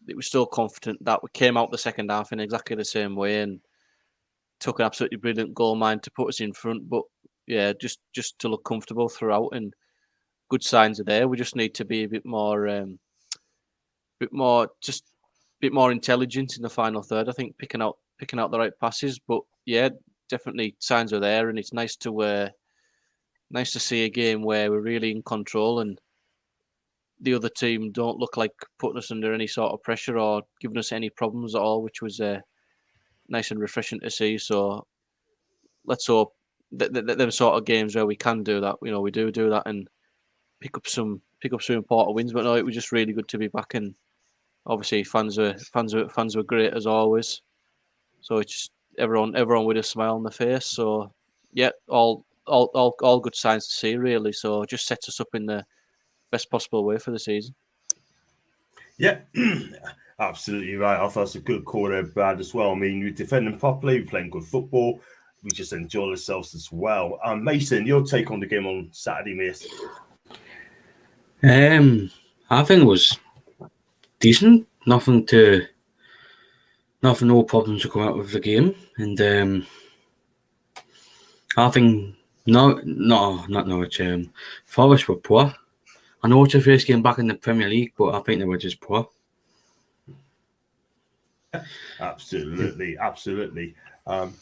it was still confident that we came out the second half in exactly the same way and took an absolutely brilliant goal mine to put us in front. But yeah, just to look comfortable throughout, and good signs are there. We just need to be a bit more intelligent in the final third. I think picking out the right passes. But yeah, definitely signs are there, and it's nice to see a game where we're really in control and the other team don't look like putting us under any sort of pressure or giving us any problems at all, which was nice and refreshing to see. So let's hope that them sort of games where we can do that, you know, we do that and pick up some important wins. But no, it was just really good to be back and obviously fans were great as always. So it's just everyone with a smile on their face. So yeah, all good signs to see really. So it just sets us up in the best possible way for the season. Yeah, absolutely right. I thought it was a good call there, Brad, as well. I mean, we're defending properly, we're playing good football. We just enjoy ourselves as well. Mason, your take on the game on Saturday, mate? I think it was decent. No problems to come out with the game, and I think not Norwich. Forest were poor. I know it's the first game back in the Premier League, but I think they were just poor. Absolutely.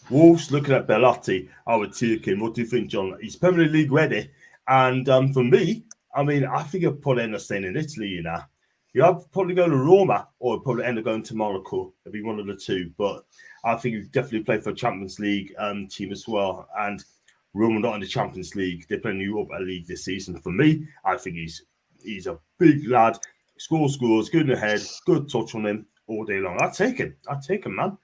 Wolves, looking at Bellotti, our Turkin. What do you think, John? He's Premier League ready. And for me, I mean, I think he'll probably end up staying in Italy, you know. He'll probably go to Roma or he'll probably end up going to Monaco. It'll be one of the two. But I think he'll definitely play for a Champions League team as well. And Roma not in the Champions League. They're playing the Europa League this season. For me, I think he's a big lad. Scores, good in the head, good touch on him all day long. I'd take him, man.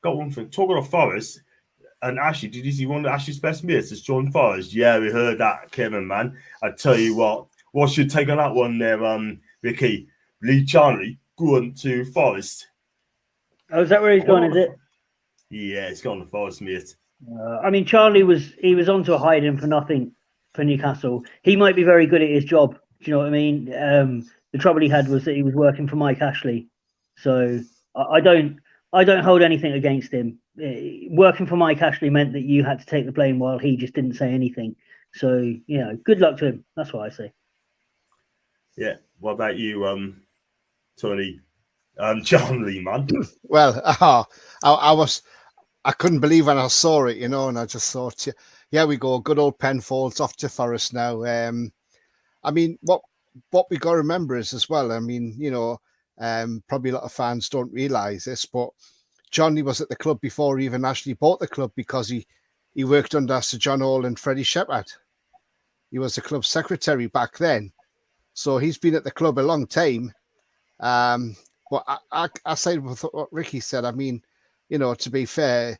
Got one thing. Talking of Forest, and Ashley, did you see one of Ashley's best mates? It's John Forest. Yeah, we heard that, Kevin, man. I tell you what's your take on that one there, Ricky? Lee Charnley going to Forest. Oh, is that where he's gone, is it? Yeah, he's gone to Forest, mate. I mean, Charlie was onto a hiding for nothing for Newcastle. He might be very good at his job. Do you know what I mean? The trouble he had was that he was working for Mike Ashley. So I don't hold anything against him. Working for Mike Ashley meant that you had to take the blame while he just didn't say anything. So, you know, good luck to him. That's what I say. Yeah. What about you, Tony? Charlie, man. Well, I couldn't believe when I saw it, you know, and I just thought, yeah, we go. Good old Penfolds off to Forest now. I mean, what we got to remember is as well, I mean, you know, probably a lot of fans don't realise this, but Johnny was at the club before he even actually bought the club because he worked under Sir John Hall and Freddie Shepherd. He was the club secretary back then. So he's been at the club a long time. But I said with what Ricky said, I mean, you know, to be fair,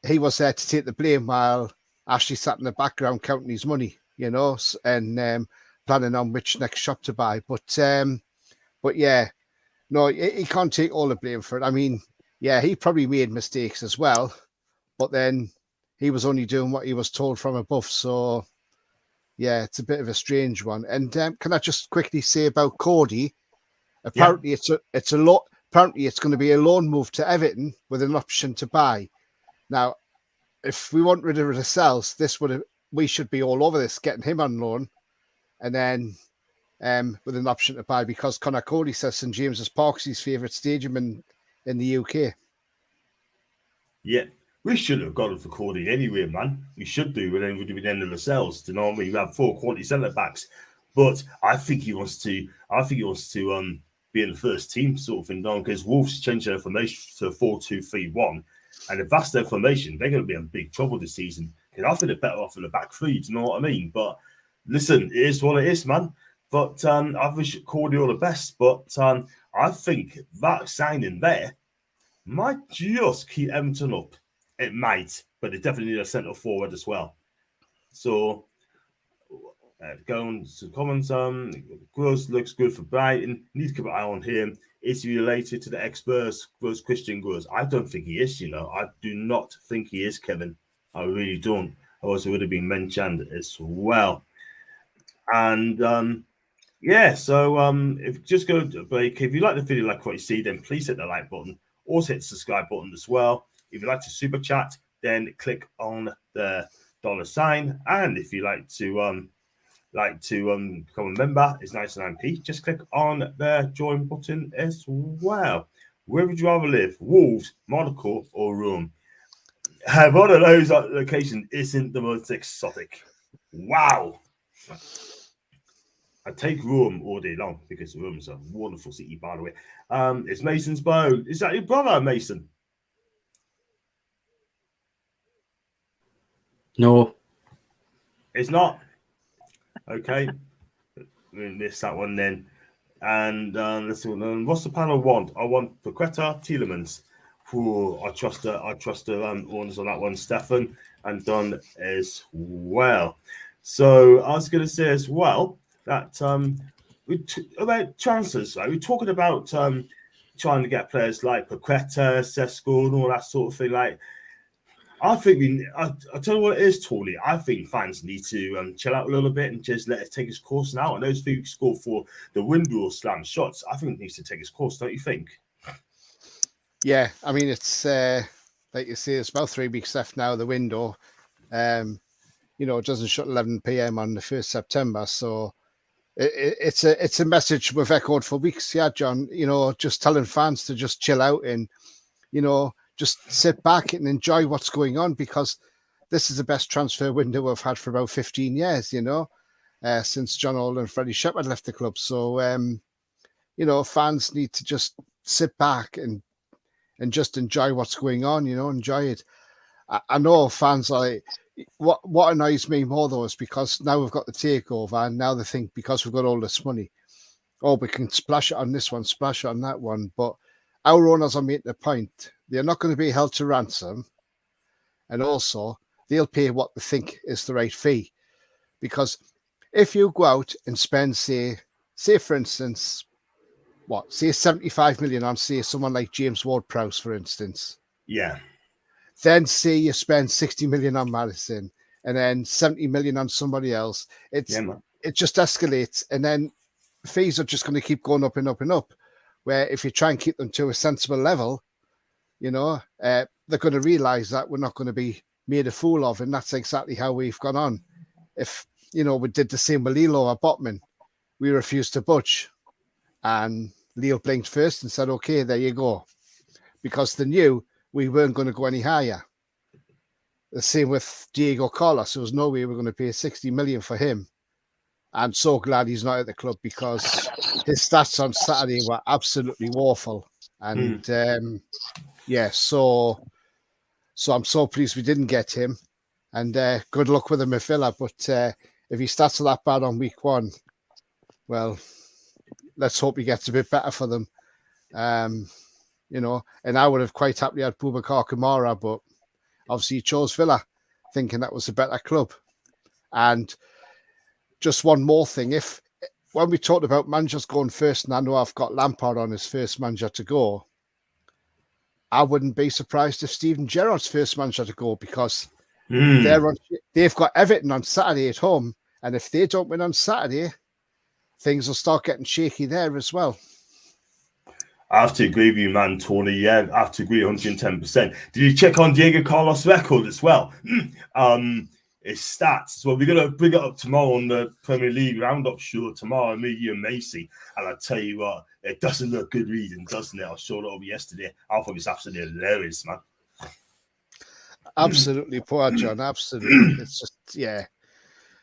he was there to take the blame while Ashley sat in the background counting his money, you know, and planning on which next shop to buy. But yeah, no, he can't take all the blame for it. I mean, yeah, he probably made mistakes as well, but then he was only doing what he was told from above. So yeah, it's a bit of a strange one. And can I just quickly say about Cody? Apparently, it's a lot. Apparently, it's going to be a loan move to Everton with an option to buy. Now, if we want rid of the sales, we should be all over this, getting him on loan, and then with an option to buy, because Connor Cody says St James's Park's his favourite stadium in the UK. Yeah, we should have got him for Cody anyway, man. We should do, but then we'd be the end of the sales. Do you know what I mean? We have 4 quality centre backs, but I think he wants to. Be in the first team sort of thing, because Wolves changed their formation to 4-2-3-1, and if that's their formation, they're going to be in big trouble this season. Because I think they're better off in the back three. Do you know what I mean? But listen, it is what it is, man. But I wish Cordy all the best. But I think that signing there might just keep Everton up. It might, but they definitely need a centre forward as well. So. Going to comments, Gross looks good for Brighton. Need to keep an eye on him. Is he related to the experts, Christian Gross? I don't think he is, you know. I do not think he is, Kevin. I really don't. Otherwise, it would have been mentioned as well. And yeah, so if you just go to break, if you like the video, like what you see, then please hit the like button. Also hit the subscribe button as well. If you'd like to super chat, then click on the $sign. And if you like to become a member, it's 99p. Just click on the join button as well. Where would you rather live? Wolves, Monaco, or Rome? One of those locations isn't the most exotic. Wow. I take Rome all day long because Rome is a wonderful city, by the way. It's Mason's bow. Is that your brother, Mason? No. It's not. Okay, we missed that one then. And let's see. What's the panel want? I want Paqueta, Tielemans. I trust the owners on that one, Stefan, and Don as well. So I was going to say as well that about transfers. Right? We're talking about trying to get players like Paqueta, Sesko, and all that sort of thing. Like, I think I tell you what it is, Tawley. I think fans need to chill out a little bit and just let it take its course now. And those who scored for the window slam shots, I think it needs to take its course, don't you think? Yeah, I mean, it's like you say, it's about 3 weeks left now, the window. You know, it doesn't shut 11 p.m. on the 1st September. So it's a message we've echoed for weeks. Yeah, John, you know, just telling fans to just chill out and, you know, just sit back and enjoy what's going on, because this is the best transfer window we've had for about 15 years, you know, since John Old and Freddie Shepherd left the club. So, you know, fans need to just sit back and just enjoy what's going on, you know, enjoy it. I know fans are like, what annoys me more though is because now we've got the takeover and now they think because we've got all this money, oh, we can splash it on this one, splash it on that one. But our owners are making the point. They're not going to be held to ransom. And also, they'll pay what they think is the right fee. Because if you go out and spend, say for instance, say 75 million on, say, someone like James Ward-Prowse, for instance. Yeah. Then say you spend 60 million on Maddison and then 70 million on somebody else. It just escalates. And then fees are just going to keep going up and up and up. Where if you try and keep them to a sensible level, you know, they're going to realise that we're not going to be made a fool of. And that's exactly how we've gone on. If, you know, we did the same with Lilo at Botman, we refused to budge. And Leo blinked first and said, okay, there you go. Because they knew we weren't going to go any higher. The same with Diego Carlos. There was no way we were going to pay 60 million for him. I'm so glad he's not at the club because his stats on Saturday were absolutely woeful. And so I'm so pleased we didn't get him. And good luck with him at Villa. But if he starts that bad on week one, well, let's hope he gets a bit better for them. You know, and I would have quite happily had Boubacar Kamara, but obviously he chose Villa, thinking that was a better club. And just one more thing, when we talked about managers going first, and I know I've got Lampard on his first manager to go, I wouldn't be surprised if Steven Gerrard's first manager to go, because they've got Everton on Saturday at home, and if they don't win on Saturday, things will start getting shaky there as well. I have to agree with you, man, Tony. Yeah, I have to agree 110%. Did you check on Diego Carlos' record as well? His stats. Well, we're going to bring it up tomorrow on the Premier League Roundup show tomorrow, me, you, and Macy. And I tell you what, it doesn't look good reading, doesn't it? I showed it over yesterday. I thought it was absolutely hilarious, man. Absolutely poor, John. Absolutely. It's just, yeah.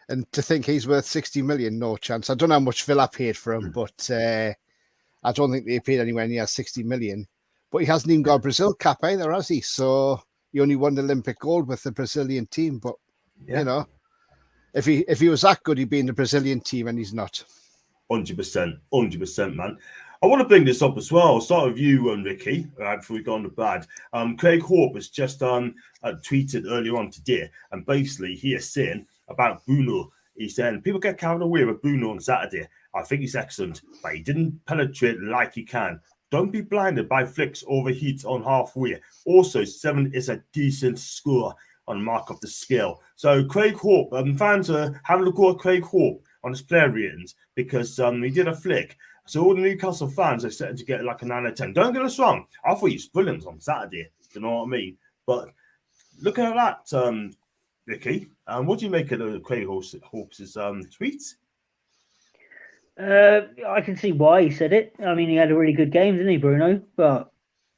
And to think he's worth 60 million, no chance. I don't know how much Villa paid for him, but I don't think they paid anywhere near 60 million. But he hasn't even got a Brazil cap either, has he? So he only won the Olympic gold with the Brazilian team. But, you know, if he was that good, he'd be in the Brazilian team, and he's not. 100%, man. I want to bring this up as well. I'll start with you, Ricky, before we go on to Brad. Craig Hope has just tweeted earlier on today, and basically he is saying about Bruno. He's saying people get carried away with Bruno on Saturday. I think he's excellent, but he didn't penetrate like he can. Don't be blinded by flicks overheat on halfway. Also, 7 is a decent score on mark of the scale. So Craig Hope, fans are having a go at Craig Hope on his player ratings because he did a flick. So all the Newcastle fans are starting to get like a 9 or 10. Don't get us wrong. I thought he was brilliant on Saturday. Do you know what I mean? But looking at that, Ricky, what do you make of Craig Hope's tweet? I can see why he said it. I mean, he had a really good game, didn't he, Bruno? But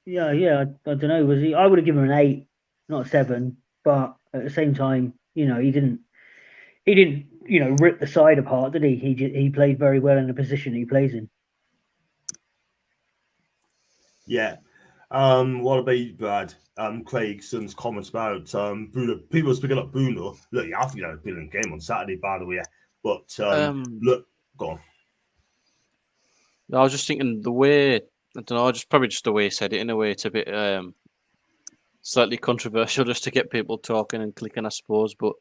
yeah, I don't know. Was he? I would have given him an 8, not 7. But at the same time, you know, he didn't, you know, rip the side apart, did he? He played very well in the position he plays in. Yeah. What about you, Brad? Craig's comments about Bruno. People speaking up Bruno. Look, I think he had a brilliant game on Saturday, by the way. But look, go on. No, I was just thinking the way, I don't know, probably just the way he said it in a way. It's a bit slightly controversial just to get people talking and clicking, I suppose. But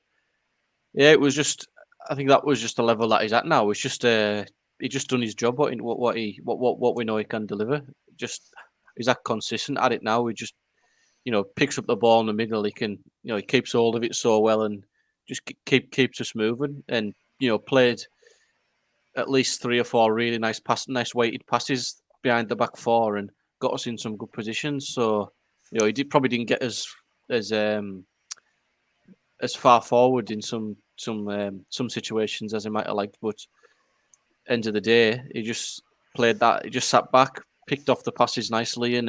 yeah, it was just, I think that was just the level that he's at now. It's just he just done his job. What we know he can deliver. Just he's that consistent at it now. He just picks up the ball in the middle. He can he keeps hold of it so well and just keeps us moving. And played at least 3 or 4 really nice weighted passes behind the back four and got us in some good positions. So he probably didn't get as far forward in some situations as he might have liked, but end of the day, he just played that. He just sat back, picked off the passes nicely, and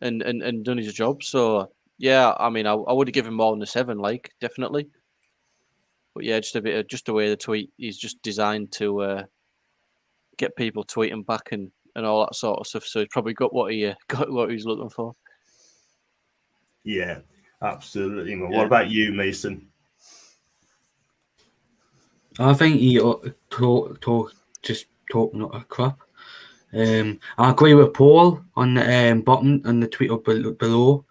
done his job. So yeah, I mean, I would have given more than a 7, definitely. But yeah, just the way the tweet is just designed to get people tweeting back and all that sort of stuff. So he's probably got what he was looking for. Yeah, absolutely. Yeah. What about you, Mason? I think he just talking crap. I agree with Paul on the bottom and the tweet up below.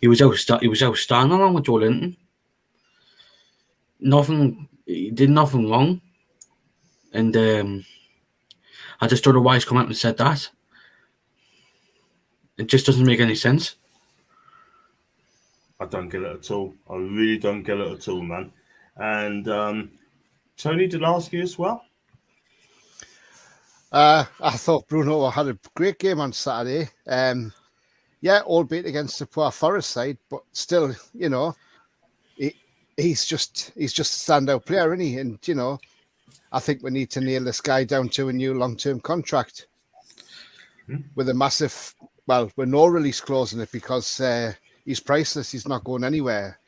He was outstanding along with Joe Linton. He did nothing wrong, and I just don't know why he's come out and said that. It just doesn't make any sense. I don't get it at all. I really don't get it at all, man. And Tony, did I ask you as well? I thought Bruno had a great game on Saturday. Albeit against the poor Forest side, but still, he's just a standout player, isn't he? And I think we need to nail this guy down to a new long-term contract with a massive, with no release clause in it because he's priceless. He's not going anywhere.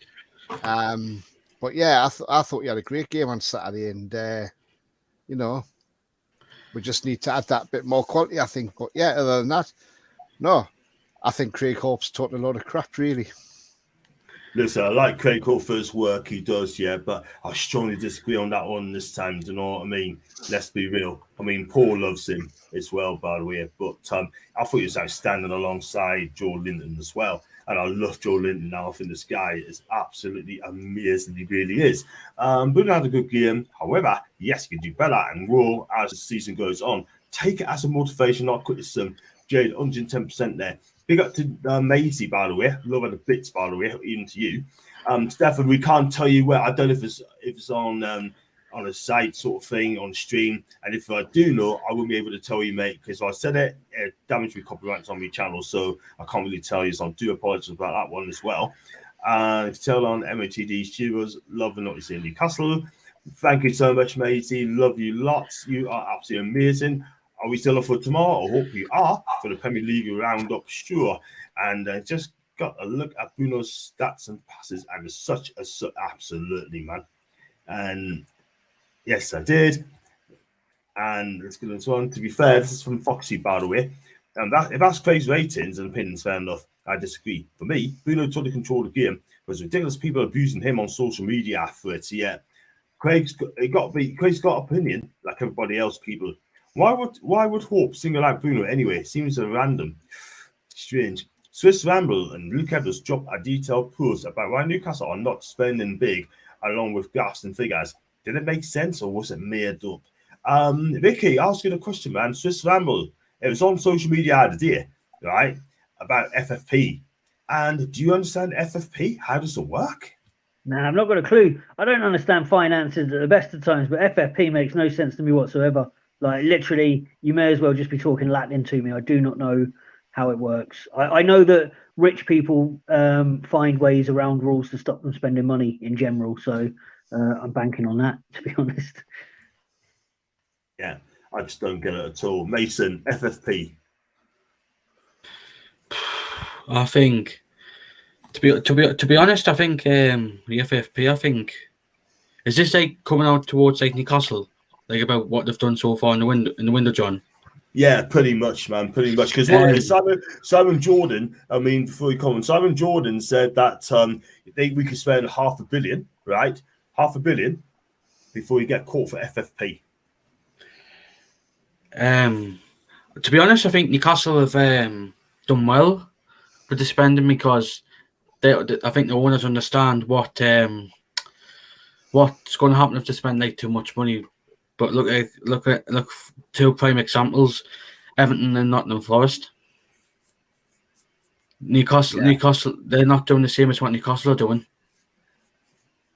But yeah, I thought he had a great game on Saturday, and we just need to add that bit more quality, I think. But yeah, other than that, no, I think Craig Hope's talking a lot of crap, really. Listen, I like Craig Hope for his work he does, yeah, but I strongly disagree on that one this time. Do you know what I mean? Let's be real. I mean, Paul loves him as well, by the way, but I thought he was outstanding alongside Joe Linton as well. And I love Joe Linton now. I think this guy is absolutely amazing. He really is. Bruno had a good game. However, yes, he can do better and grow as the season goes on. Take it as a motivation, not criticism. Jade, 110% there. Big up to Maisie, by the way. Love the bits, by the way, even to you. Stefan, we can't tell you where. I don't know if it's on a site sort of thing, on stream. And if I do know, I won't be able to tell you, mate, because if I said it, it damaged my copyrights on my channel. So I can't really tell you. So I do apologize about that one as well. Tell on MOTD Studios, loving what you see in Newcastle. Thank you so much, matey. Love you lots. You are absolutely amazing. Are we still up for tomorrow? I hope you are for the Premier League roundup, sure. And just got a look at Bruno's stats and passes, and such absolutely, man. And yes, I did. And let's get this one. To be fair, this is from Foxy, by the way. And if that's Craig's ratings and opinions, fair enough. I disagree. For me, Bruno totally controlled the game. There's ridiculous people abusing him on social media afterwards. Yeah, Craig's got opinion like everybody else. People. Why would Hope single out Bruno anyway? Seems so random. Strange. Swiss Ramble and Luke Edwards dropped a detailed post about why Newcastle are not spending big along with graphs and figures. Did it make sense or was it made up? Vicky, ask you the question, man. Swiss Ramble. It was on social media the day, right? About FFP. And do you understand FFP? How does it work? Nah, I've not got a clue. I don't understand finances at the best of times, but FFP makes no sense to me whatsoever. Like, literally, you may as well just be talking Latin to me. I do not know how it works. I know that rich people find ways around rules to stop them spending money in general. So I'm banking on that, to be honest. Yeah, I just don't get it at all. Mason, FFP. I think, to be honest, I think the FFP. I think is this like coming out towards like Newcastle, like about what they've done so far in the window, John. Yeah, pretty much, man. Pretty much. Because Simon Jordan, I mean, before you comment, Simon Jordan said that we could spend $500 million, right? $500 million before you get caught for FFP. To be honest, I think Newcastle have done well with the spending because I think the owners understand what's going to happen if they spend like too much money. But look at two prime examples: Everton and Nottingham Forest. Newcastle, they're not doing the same as what Newcastle are doing.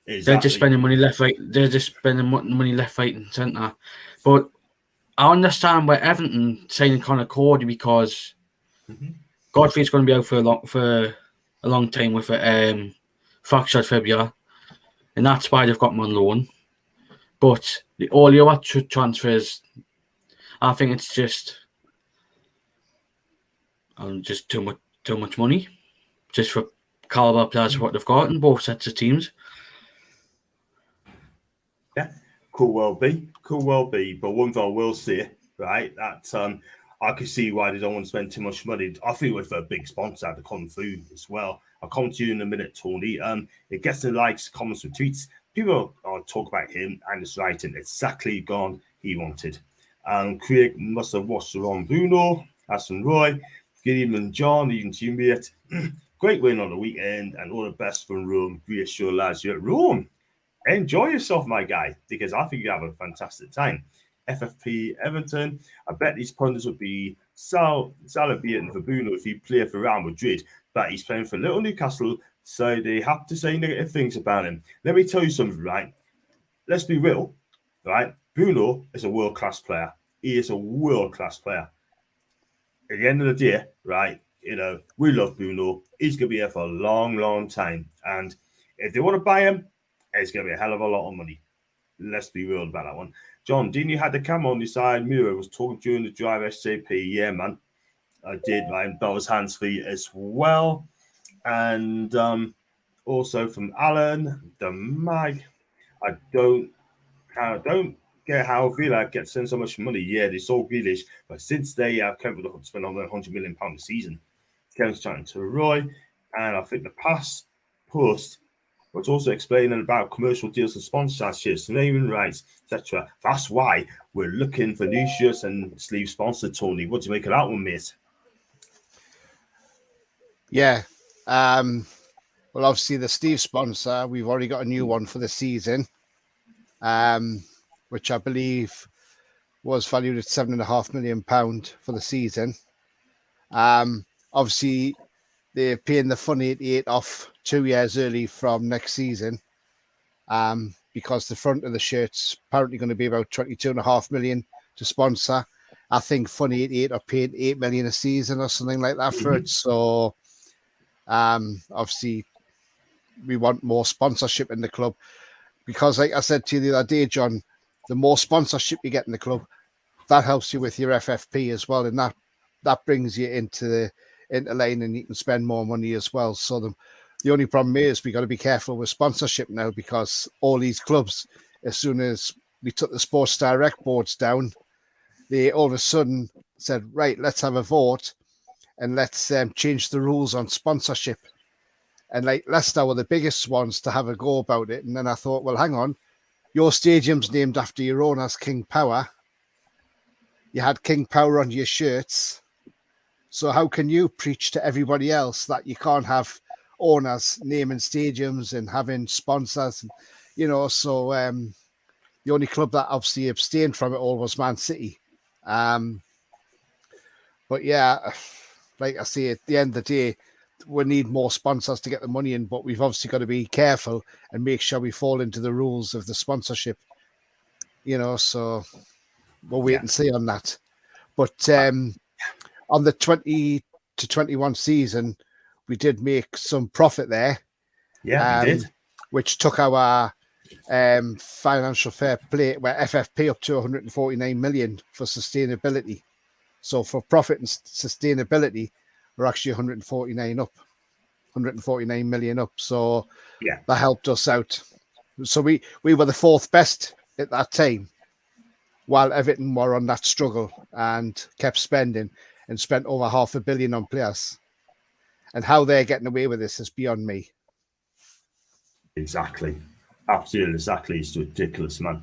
Exactly. They're just spending money left, right. They're just spending money left, right, and centre. But I understand where Everton signing Conor Cody because Godfrey's going to be out for a long time with a fractured fibula, and that's why they've got him on loan. But all the other transfers, I think it's just too much money, just for caliber players what they've got in both sets of teams. Yeah, could well be. But one thing I will say, right, that I can see why they don't want to spend too much money. I feel with a big sponsor to come through as well. I'll come to you in a minute, Tony. It gets the likes, comments, and tweets. People talk about him and it's writing exactly gone he wanted. Craig must have watched around Bruno, Hassan Roy, Gideon and John, even teammate. Great win on the weekend and all the best from Rome. Reassure lads, you're at Rome. Enjoy yourself, my guy, because I think you have a fantastic time. FFP Everton. I bet these pundits would be salivating for Bruno if he played for Real Madrid, but he's playing for Little Newcastle, so they have to say negative things about him. Let me tell you something, right? Let's be real, right? Bruno is a world-class player. He is a world-class player. At the end of the day, right, we love Bruno. He's going to be here for a long, long time. And if they want to buy him, it's going to be a hell of a lot of money. Let's be real about that one. John, didn't you have the camera on the side mirror? Was talking during the drive SJP. Yeah, man. I did, right? That was hands-free as well. And also from Alan, the mag. I don't get how Villa get sent so much money. Yeah, they sold Grealish, but since they have Kevin spent over £100 million a season, Kevin's chatting to Roy, and I think the post was also explaining about commercial deals and sponsorships, naming rights, etc. That's why we're looking for new shirts and sleeve sponsor. Tony, what do you make of that one, mate? Yeah. Well, obviously the Steve sponsor, we've already got a new one for the season, which I believe was valued at £7.5 million for the season. Obviously, they're paying the Fun 88 off 2 years early from next season, because the front of the shirt's apparently going to be about £22.5 million to sponsor. I think Fun 88 are paying £8 million a season or something like that for it. So, obviously, we want more sponsorship in the club because, like I said to you the other day, John, the more sponsorship you get in the club, that helps you with your FFP as well, and that brings you into lane, and you can spend more money as well. So the only problem is we got to be careful with sponsorship now, because all these clubs, as soon as we took the Sports Direct boards down, they all of a sudden said, right, let's have a vote and let's change the rules on sponsorship. And like Leicester were the biggest ones to have a go about it. And then I thought, well, hang on, your stadium's named after your owners, King Power. You had King Power on your shirts. So how can you preach to everybody else that you can't have owners naming stadiums and having sponsors? And, so the only club that obviously abstained from it all was Man City. But yeah, like I say, at the end of the day, we need more sponsors to get the money in, but we've obviously got to be careful and make sure we fall into the rules of the sponsorship, so we'll wait and see on that. But on the 20 to 21 season, we did make some profit there. Yeah, we did. Which took our financial fair play, where FFP up to 149 million for sustainability. So for profit and sustainability, we're actually 149 million up. So yeah, that helped us out. So we were the fourth best at that time, while Everton were on that struggle and kept spending and spent over £500 million on players. And how they're getting away with this is beyond me. Exactly. Absolutely, exactly. It's ridiculous, man.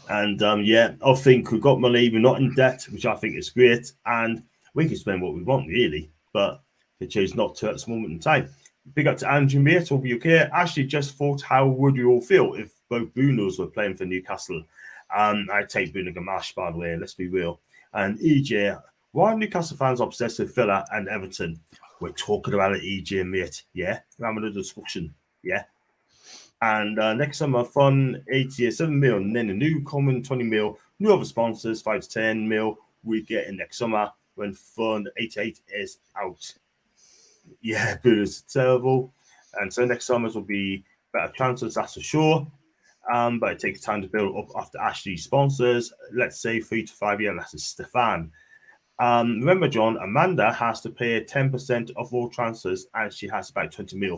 And I think we've got money. We're not in debt, which I think is great, and we can spend what we want really. But they chose not to at this moment in time. Big up to Andrew Mate over UK. Actually, just thought, how would you all feel if both Brunos were playing for Newcastle? I'd take Bruno Guimarães, by the way. Let's be real. And EJ, why are Newcastle fans obsessed with Villa and Everton? We're talking about it, EJ, mate. Yeah, we're having a discussion. Yeah. And next summer, fun 87 mil, and then a new common 20 mil, new other sponsors 5 to 10 mil. We get in next summer when fun 88 is out. Yeah, Bruno's terrible. And so next summer will be better transfers, that's for sure. But it takes time to build up after Ashley sponsors. Let's say 3 to 5 years. That's Stefan. Remember, John, Amanda has to pay 10% of all transfers, and she has about 20 mil,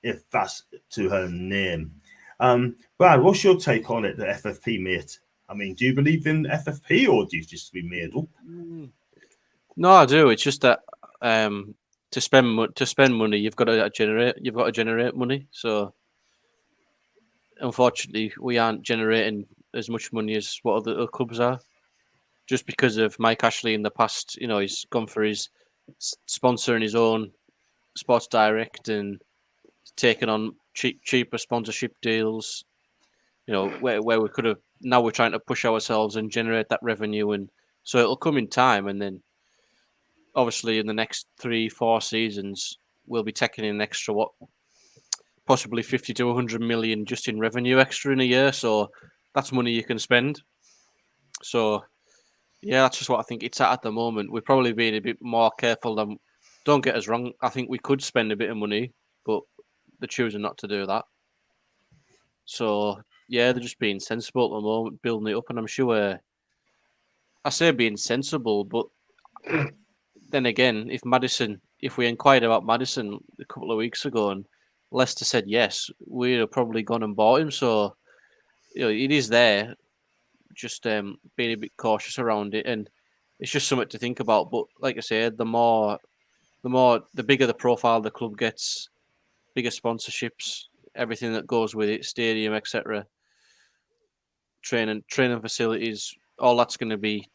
if that's to her name. Brad, what's your take on it, the FFP, mate? I mean, do you believe in FFP, or do you just be made up? No, I do. It's just that to spend money, you've got to generate money. So unfortunately, we aren't generating as much money as what other clubs are. Just because of Mike Ashley in the past, he's gone for his sponsoring his own Sports Direct and taken on cheaper sponsorship deals. Where we could have. Now we're trying to push ourselves and generate that revenue, and so it'll come in time. And then, obviously, in the next 3-4 seasons, we'll be taking in an extra possibly 50 to 100 million just in revenue extra in a year. So that's money you can spend. So. Yeah, that's just what I think it's at the moment. We're probably being a bit more careful than. Don't get us wrong. I think we could spend a bit of money, but they're choosing not to do that. So yeah, they're just being sensible at the moment, building it up. And I'm sure. I say being sensible, but then again, if we inquired about Maddison a couple of weeks ago and Leicester said yes, we'd have probably gone and bought him. So it is there. Just being a bit cautious around it, and it's just something to think about. But like I said, the bigger the profile the club gets, bigger sponsorships, everything that goes with it, stadium, etc., training facilities, all that's going to be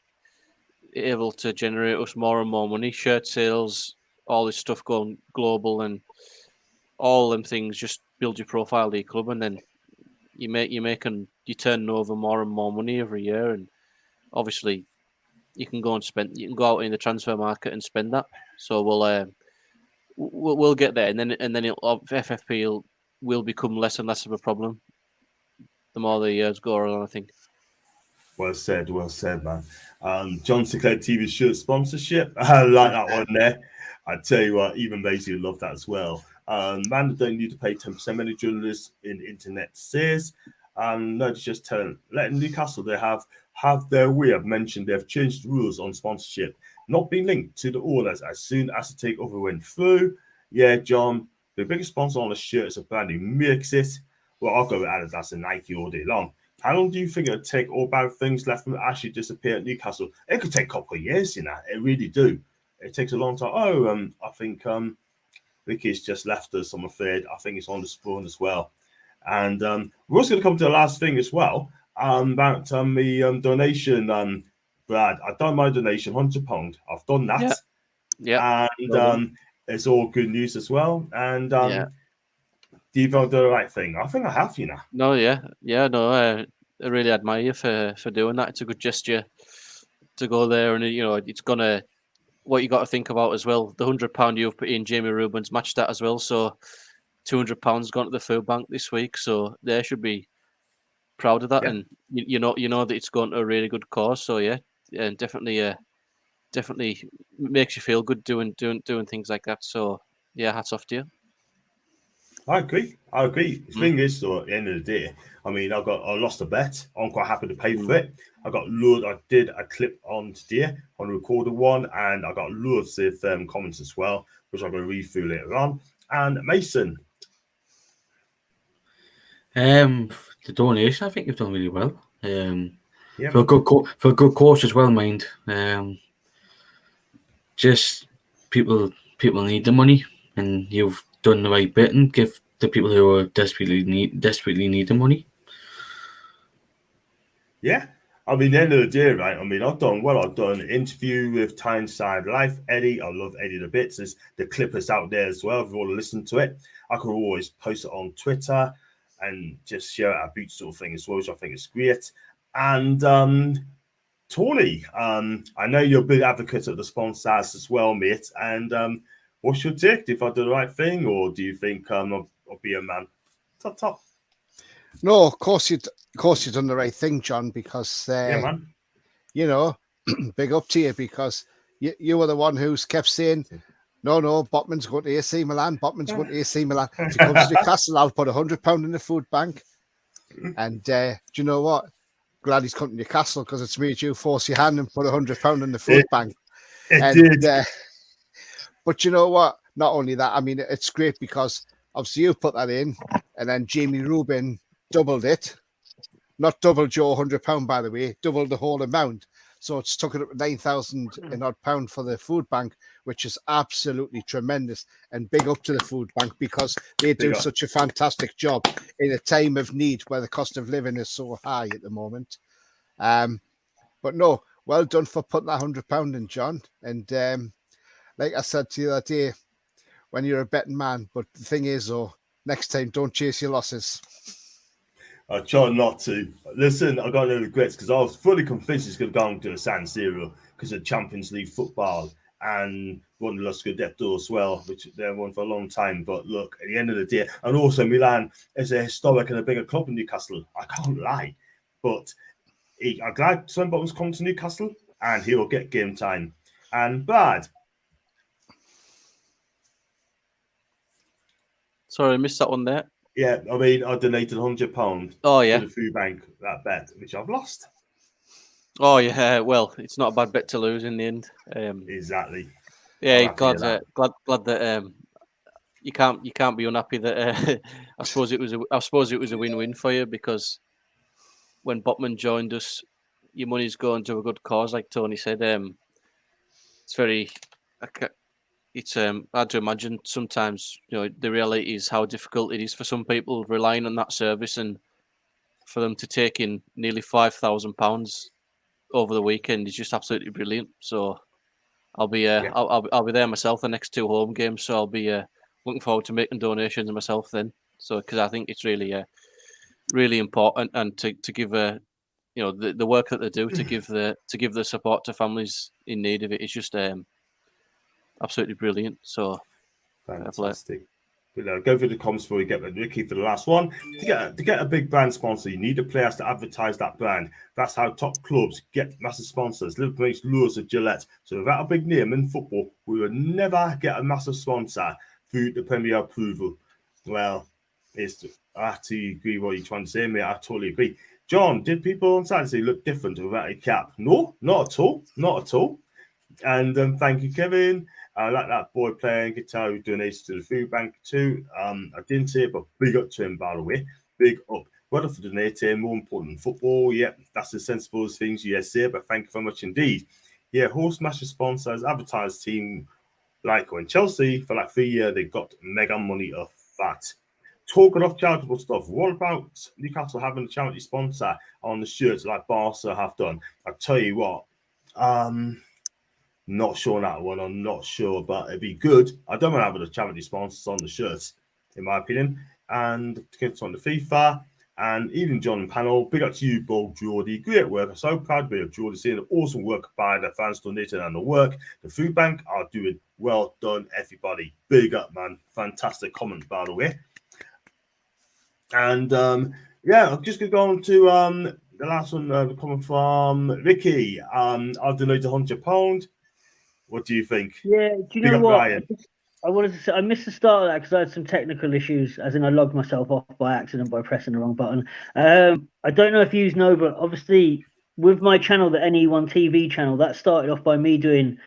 able to generate us more and more money. Shirt sales, all this stuff going global, and all them things just build your profile of your club, and then you turn over more and more money every year, and obviously you can go out in the transfer market and spend that. So we'll get there, and then FFP will become less and less of a problem the more the years go on, I think. Well said, man. John Sinclair TV shirt sponsorship. I like that one there. I tell you what, even Maisie will love that as well. Man, don't need to pay 10%. Many journalists in the internet says. No, it's just letting Newcastle, they have their way. I've mentioned they've changed the rules on sponsorship, not being linked to the owners as soon as the takeover went through. Yeah, John, the biggest sponsor on the shirt is a brand new Mixit. Well, I'll go with Adidas and Nike all day long. How long do you think it'll take all bad things left from actually disappear at Newcastle? It could take a couple of years, It really do. It takes a long time. I think Ricky's just left us, I'm afraid. I think it's on the spawn as well. And we're also going to come to the last thing as well about the donation. Brad, I've done my donation, £100. I've done that. Yeah. And it's all good news as well. And do you feel the right thing? I think I have, No, I really admire you for doing that. It's a good gesture to go there, and it's gonna. What you got to think about as well, the £100 you've put in, Jamie Rubens matched that as well. So £200 gone to the food bank this week. So they should be proud of that, and you know that it's gone to a really good cause. So and definitely makes you feel good doing things like that. So hats off to you. I agree. The thing is, though, at the end of the day, I mean, I lost a bet. I'm quite happy to pay for it. I did a clip on today on a recorded one, and I got loads of comments as well, which I'm going to read through later on. And Mason. The donation, I think you've done really well. For a good cause as well, mind. Just people need the money, and you've done the right bit and give the people who are desperately need the money. Yeah. I mean, the end of the day, right? I mean, I've done an interview with Tyneside Life. Eddie, I love Eddie the bits. There's the clippers out there as well. If you want to listen to it, I could always post it on Twitter and just share our beat sort of thing as well, which I think is great. And Tony, I know you're a big advocate of the sponsors as well, mate. And what's your take? If I do the right thing, or do you think I'll be a man? Top. No, of course you've done the right thing, John, because Yeah, man. you know, big up to you, because you were the one who's kept saying, no, Botman's going to AC Milan. Botman's going to AC Milan. If he comes to Newcastle, I'll put £100 in the food bank. And do you know what? Glad he's come to Newcastle, because it's made you force your hand and put £100 in the food bank. It did. But you know what? Not only that, I mean, it's great because obviously you put that in, and then Jamie Rubin doubled it. Not doubled your £100, by the way, doubled the whole amount. So it's took it up to 9,000 and odd pound for the food bank, which is absolutely tremendous. And big up to the food bank, because they do such a fantastic job in a time of need where the cost of living is so high at the moment. But no, well done for putting that £100 in, John. And like I said to you that day, when you're a betting man, but the thing is, though, next time don't chase your losses. I try not to. Listen, I got no regrets, because I was fully convinced he's going to go on to the San Siro because of Champions League football, and won the Lo Scudetto as well, which they won for a long time. But look, at the end of the day, and also Milan is a historic and a bigger club in Newcastle. I can't lie. But I'm glad Sven Botman's come to Newcastle, and he'll get game time. And Brad. Sorry, I missed that one there. Yeah, I mean, I donated £100 to the food bank, that bet, which I've lost. Oh, yeah. Well, it's not a bad bet to lose in the end. Exactly. Yeah, glad that you can't be unhappy that I suppose it was a win-win for you, because when Botman joined us, your money's going to a good cause, like Tony said. It's very. It's hard to imagine sometimes. You know, the reality is how difficult it is for some people relying on that service, and for them to take in nearly £5,000 over the weekend is just absolutely brilliant. So I'll be I'll be there myself the next 2 home games. So I'll be looking forward to making donations myself then. So because I think it's really really important, and to give the work that they do to give the support to families in need of it is just absolutely brilliant. So fantastic. Go through the comments before we get Ricky for the last one. To get a big brand sponsor, you need the players to advertise that brand. That's how top clubs get massive sponsors. Liverpool makes lures of Gillette. So without a big name in football, we would never get a massive sponsor through the Premier approval. Well, I have to agree with what you're trying to say, mate. I totally agree. John, did people on Saturday look different without a cap? No, not at all. Not at all. And thank you, Kevin. I like that boy playing guitar who donates to the food bank too. I didn't say it, but big up to him, by the way. Big up. Well done for donating. More important than football. Yeah, that's the sensible things you say, but thank you very much indeed. Yeah, Horse Master sponsors, advertised team like when Chelsea for like 3 years, they got mega money off that. Talking of charitable stuff, what about Newcastle having a charity sponsor on the shirts like Barca have done? I tell you what, not sure on that one. I'm not sure, but it'd be good. I don't want to have the charity sponsors on the shirts, in my opinion. And to get on the FIFA, and even John and panel, big up to you, Bob Geordie. Great work. I'm so proud to be of Geordie, seeing the awesome work by the fans donating and the work. The food bank are doing well done, everybody. Big up, man. Fantastic comment, by the way. And yeah, I'm just going to go on to the last one coming from Ricky. I've donated £100. What do you think? Yeah, do you know what? I wanted to say I missed the start of that because I had some technical issues, as in I logged myself off by accident by pressing the wrong button. I don't know if you know, but obviously with my channel, the NE1 TV channel, that started off by me doing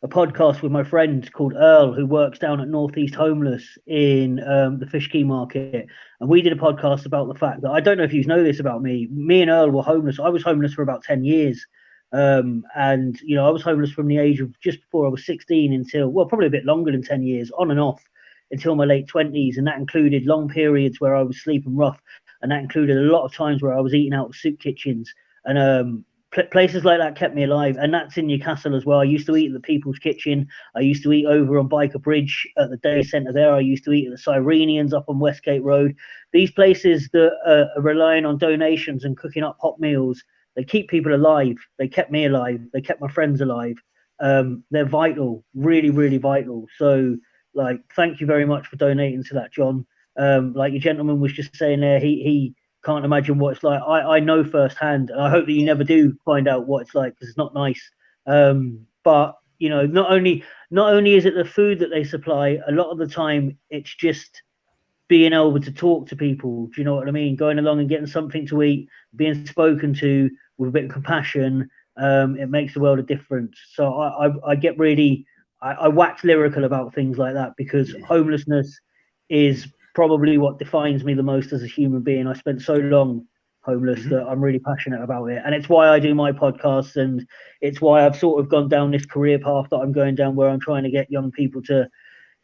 a podcast with my friend called Earl, who works down at Northeast Homeless in the Fish Quay Market. And we did a podcast about the fact that, I don't know if you know this about me, me and Earl were homeless. I was homeless for about 10 years. And, you know, I was homeless from the age of just before I was 16 until, well, probably a bit longer than 10 years, on and off until my late 20s. And that included long periods where I was sleeping rough. And that included a lot of times where I was eating out of soup kitchens. And places like that kept me alive, and that's in Newcastle as well. I used to eat at the People's Kitchen. I used to eat over on Biker Bridge at the day centre there. I used to eat at the Cyrenians up on Westgate Road. These places that are relying on donations and cooking up hot meals, they keep people alive. They kept me alive. They kept my friends alive. They're vital, really, really vital. So, like, thank you very much for donating to that, John. Like your gentleman was just saying there, he can't imagine what it's like. I know firsthand, and I hope that you never do find out what it's like, because it's not nice. But you know, not only is it the food that they supply, a lot of the time it's just being able to talk to people. Do you know what I mean? Going along and getting something to eat, being spoken to with a bit of compassion, it makes the world a difference. So I get really, I wax lyrical about things like that, because homelessness is probably what defines me the most as a human being. I spent so long homeless that I'm really passionate about it, and it's why I do my podcast, and it's why I've sort of gone down this career path that I'm going down, where I'm trying to get young people to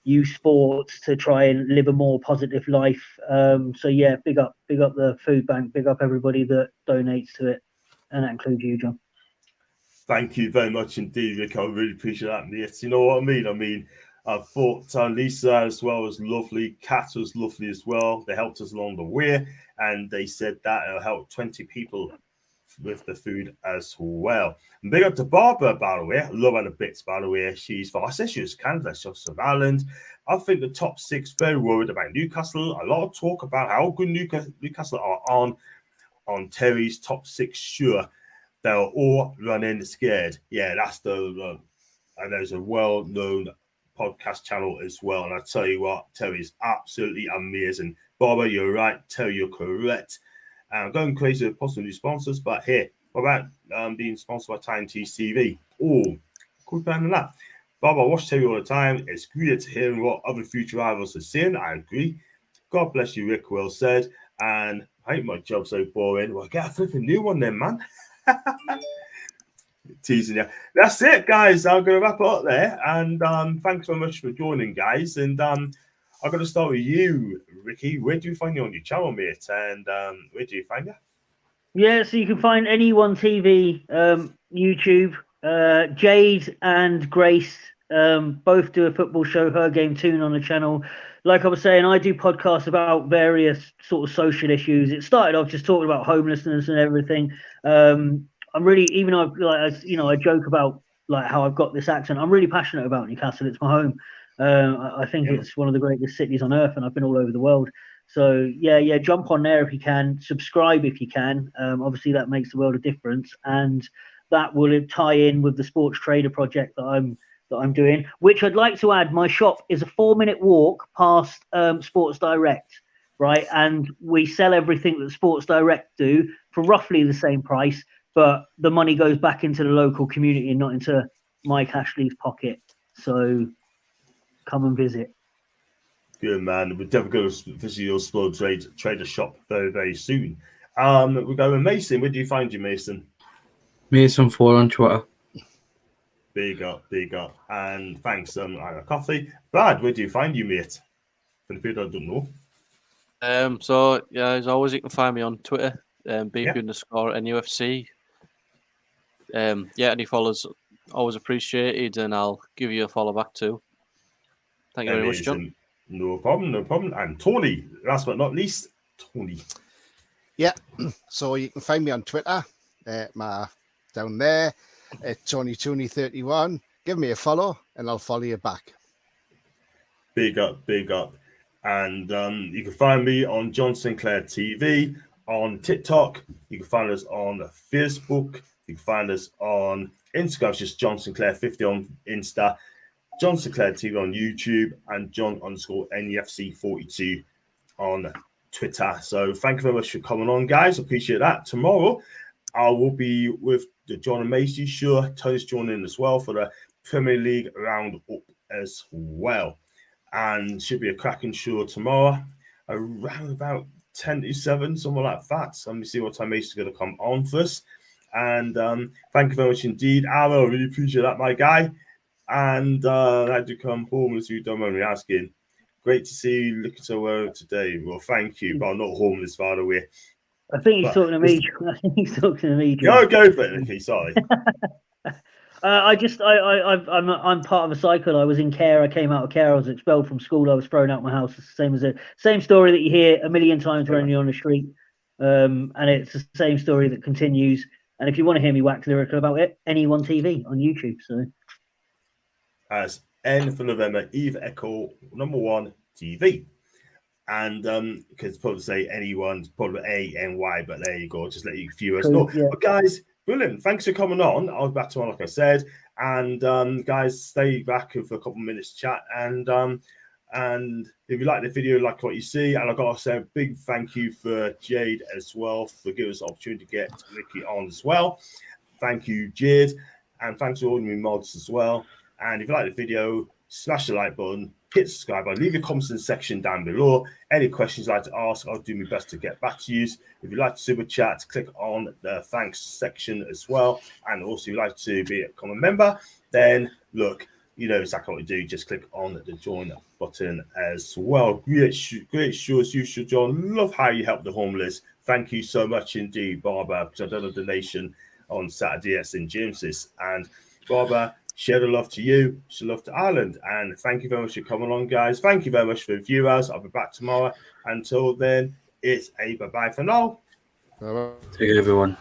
use sports to try and live a more positive life. So yeah, big up the food bank, big up everybody that donates to it, and that includes you, John. Thank you very much indeed, Rick. I really appreciate that, mate. You know what I mean? I thought Lisa as well was lovely. Kat was lovely as well. They helped us along the way, and they said that it'll help 20 people with the food as well. And big up to Barbara, by the way. I love her bits, by the way. I said she was Canada, she's from Ireland. I think the top six very worried about Newcastle. A lot of talk about how good Newcastle are on Terry's top six. Sure, they're all running scared. Yeah, that's and there's a well-known podcast channel as well, and I tell you what, Terry's absolutely amazing. Barbara, you're right. Terry, you're correct. I'm going crazy with possible new sponsors, but here, what about being sponsored by TNT TV? Oh, cool plan than that. Barbara, I watch Terry all the time. It's great hearing what other future rivals are saying. I agree. God bless you, Rick. Well said. And I hate my job so boring. Well, get a flipping new one then, man. Teasing you. That's it, guys. I'm going to wrap it up there. And thanks so much for joining, guys. And I'm going to start with you, Ricky. Where do you find you on your channel, mate? And where do you find you? Yeah, so you can find Anyone TV, YouTube. Jade and Grace both do a football show, Her Game Tune, on the channel. Like I was saying, I do podcasts about various sort of social issues. It started off just talking about homelessness and everything. I'm really, even though I joke about like how I've got this accent, I'm really passionate about Newcastle. It's my home. I think it's one of the greatest cities on earth, and I've been all over the world. So yeah, jump on there if you can. Subscribe if you can. Obviously, that makes the world a difference, and that will tie in with the Sports Trader project that I'm doing. Which I'd like to add, my shop is a 4-minute walk past Sports Direct, right? And we sell everything that Sports Direct do for roughly the same price, but the money goes back into the local community and not into Mike Ashley's pocket. So come and visit. Good, man. We're definitely going to visit your Sports Trader shop very, very soon. We're going with Mason. Where do you find you, Mason? Mason4 on Twitter. Big up. And thanks, Coffee. Brad, where do you find you, mate? For the people that don't know. So, yeah, as always, you can find me on Twitter, BP_NUFC. Any follows, always appreciated, and I'll give you a follow back too. Thank you very much, John. No problem. And Tony, last but not least, Tony. Yeah, so you can find me on Twitter, down there, at TonyTooney31. Give me a follow, and I'll follow you back. Big up. And you can find me on John Sinclair TV, on TikTok. You can find us on Facebook. You can find us on Instagram. It's just John Sinclair 50 on Insta. John Sinclair TV on YouTube, and John_NEFC42 on Twitter. So thank you very much for coming on, guys. Appreciate that. Tomorrow, I will be with the John and Macy show. Tony's joining in as well for the Premier League roundup as well. And should be a cracking show tomorrow, around about 10 to 7, something like that. So let me see what time Macy's going to come on for us. And thank you very much indeed, Arrow. I really appreciate that, my guy. And I had to come home, as you don't mind me asking. Great to see you looking so well today. Well, thank you, but I'm not homeless, by the way. I think he's talking to me. I think he's talking to me. Go for it, Nicky. Sorry. I'm part of a cycle. I was in care. I came out of care. I was expelled from school. I was thrown out of my house. It's the same story that you hear a million times when you're on the street. And it's the same story that continues. And if you want to hear me wax lyrical about it, NE1 TV on YouTube. So, as N for November, Eve Echo, number 1 TV. And because probably say anyone's probably ANY, but there you go. Just let you viewers know. Yeah. But guys, brilliant. Thanks for coming on. I was back to on, like I said. And guys, stay back for a couple of minutes chat. And if you like the video, like what you see, and I've got to say a big thank you for Jade as well for giving us the opportunity to get Ricky on as well. Thank you, Jade. And thanks to all new mods as well. And if you like the video, smash the like button, hit subscribe button, leave your comments in the section down below. Any questions you'd like to ask, I'll do my best to get back to you. If you'd like to super chat, click on the thanks section as well. And also, if you'd like to be a common member, then look, you know exactly what to do. Just click on the join button as well. Great shows you should join. Love how you help the homeless. Thank you so much indeed, Barbara, because I've done a donation on Saturday at St. James's. And Barbara, share the love to you, share love to Ireland. And thank you very much for coming on, guys. Thank you very much for the viewers. I'll be back tomorrow. Until then, it's a bye-bye for now. Bye-bye. Take care, everyone.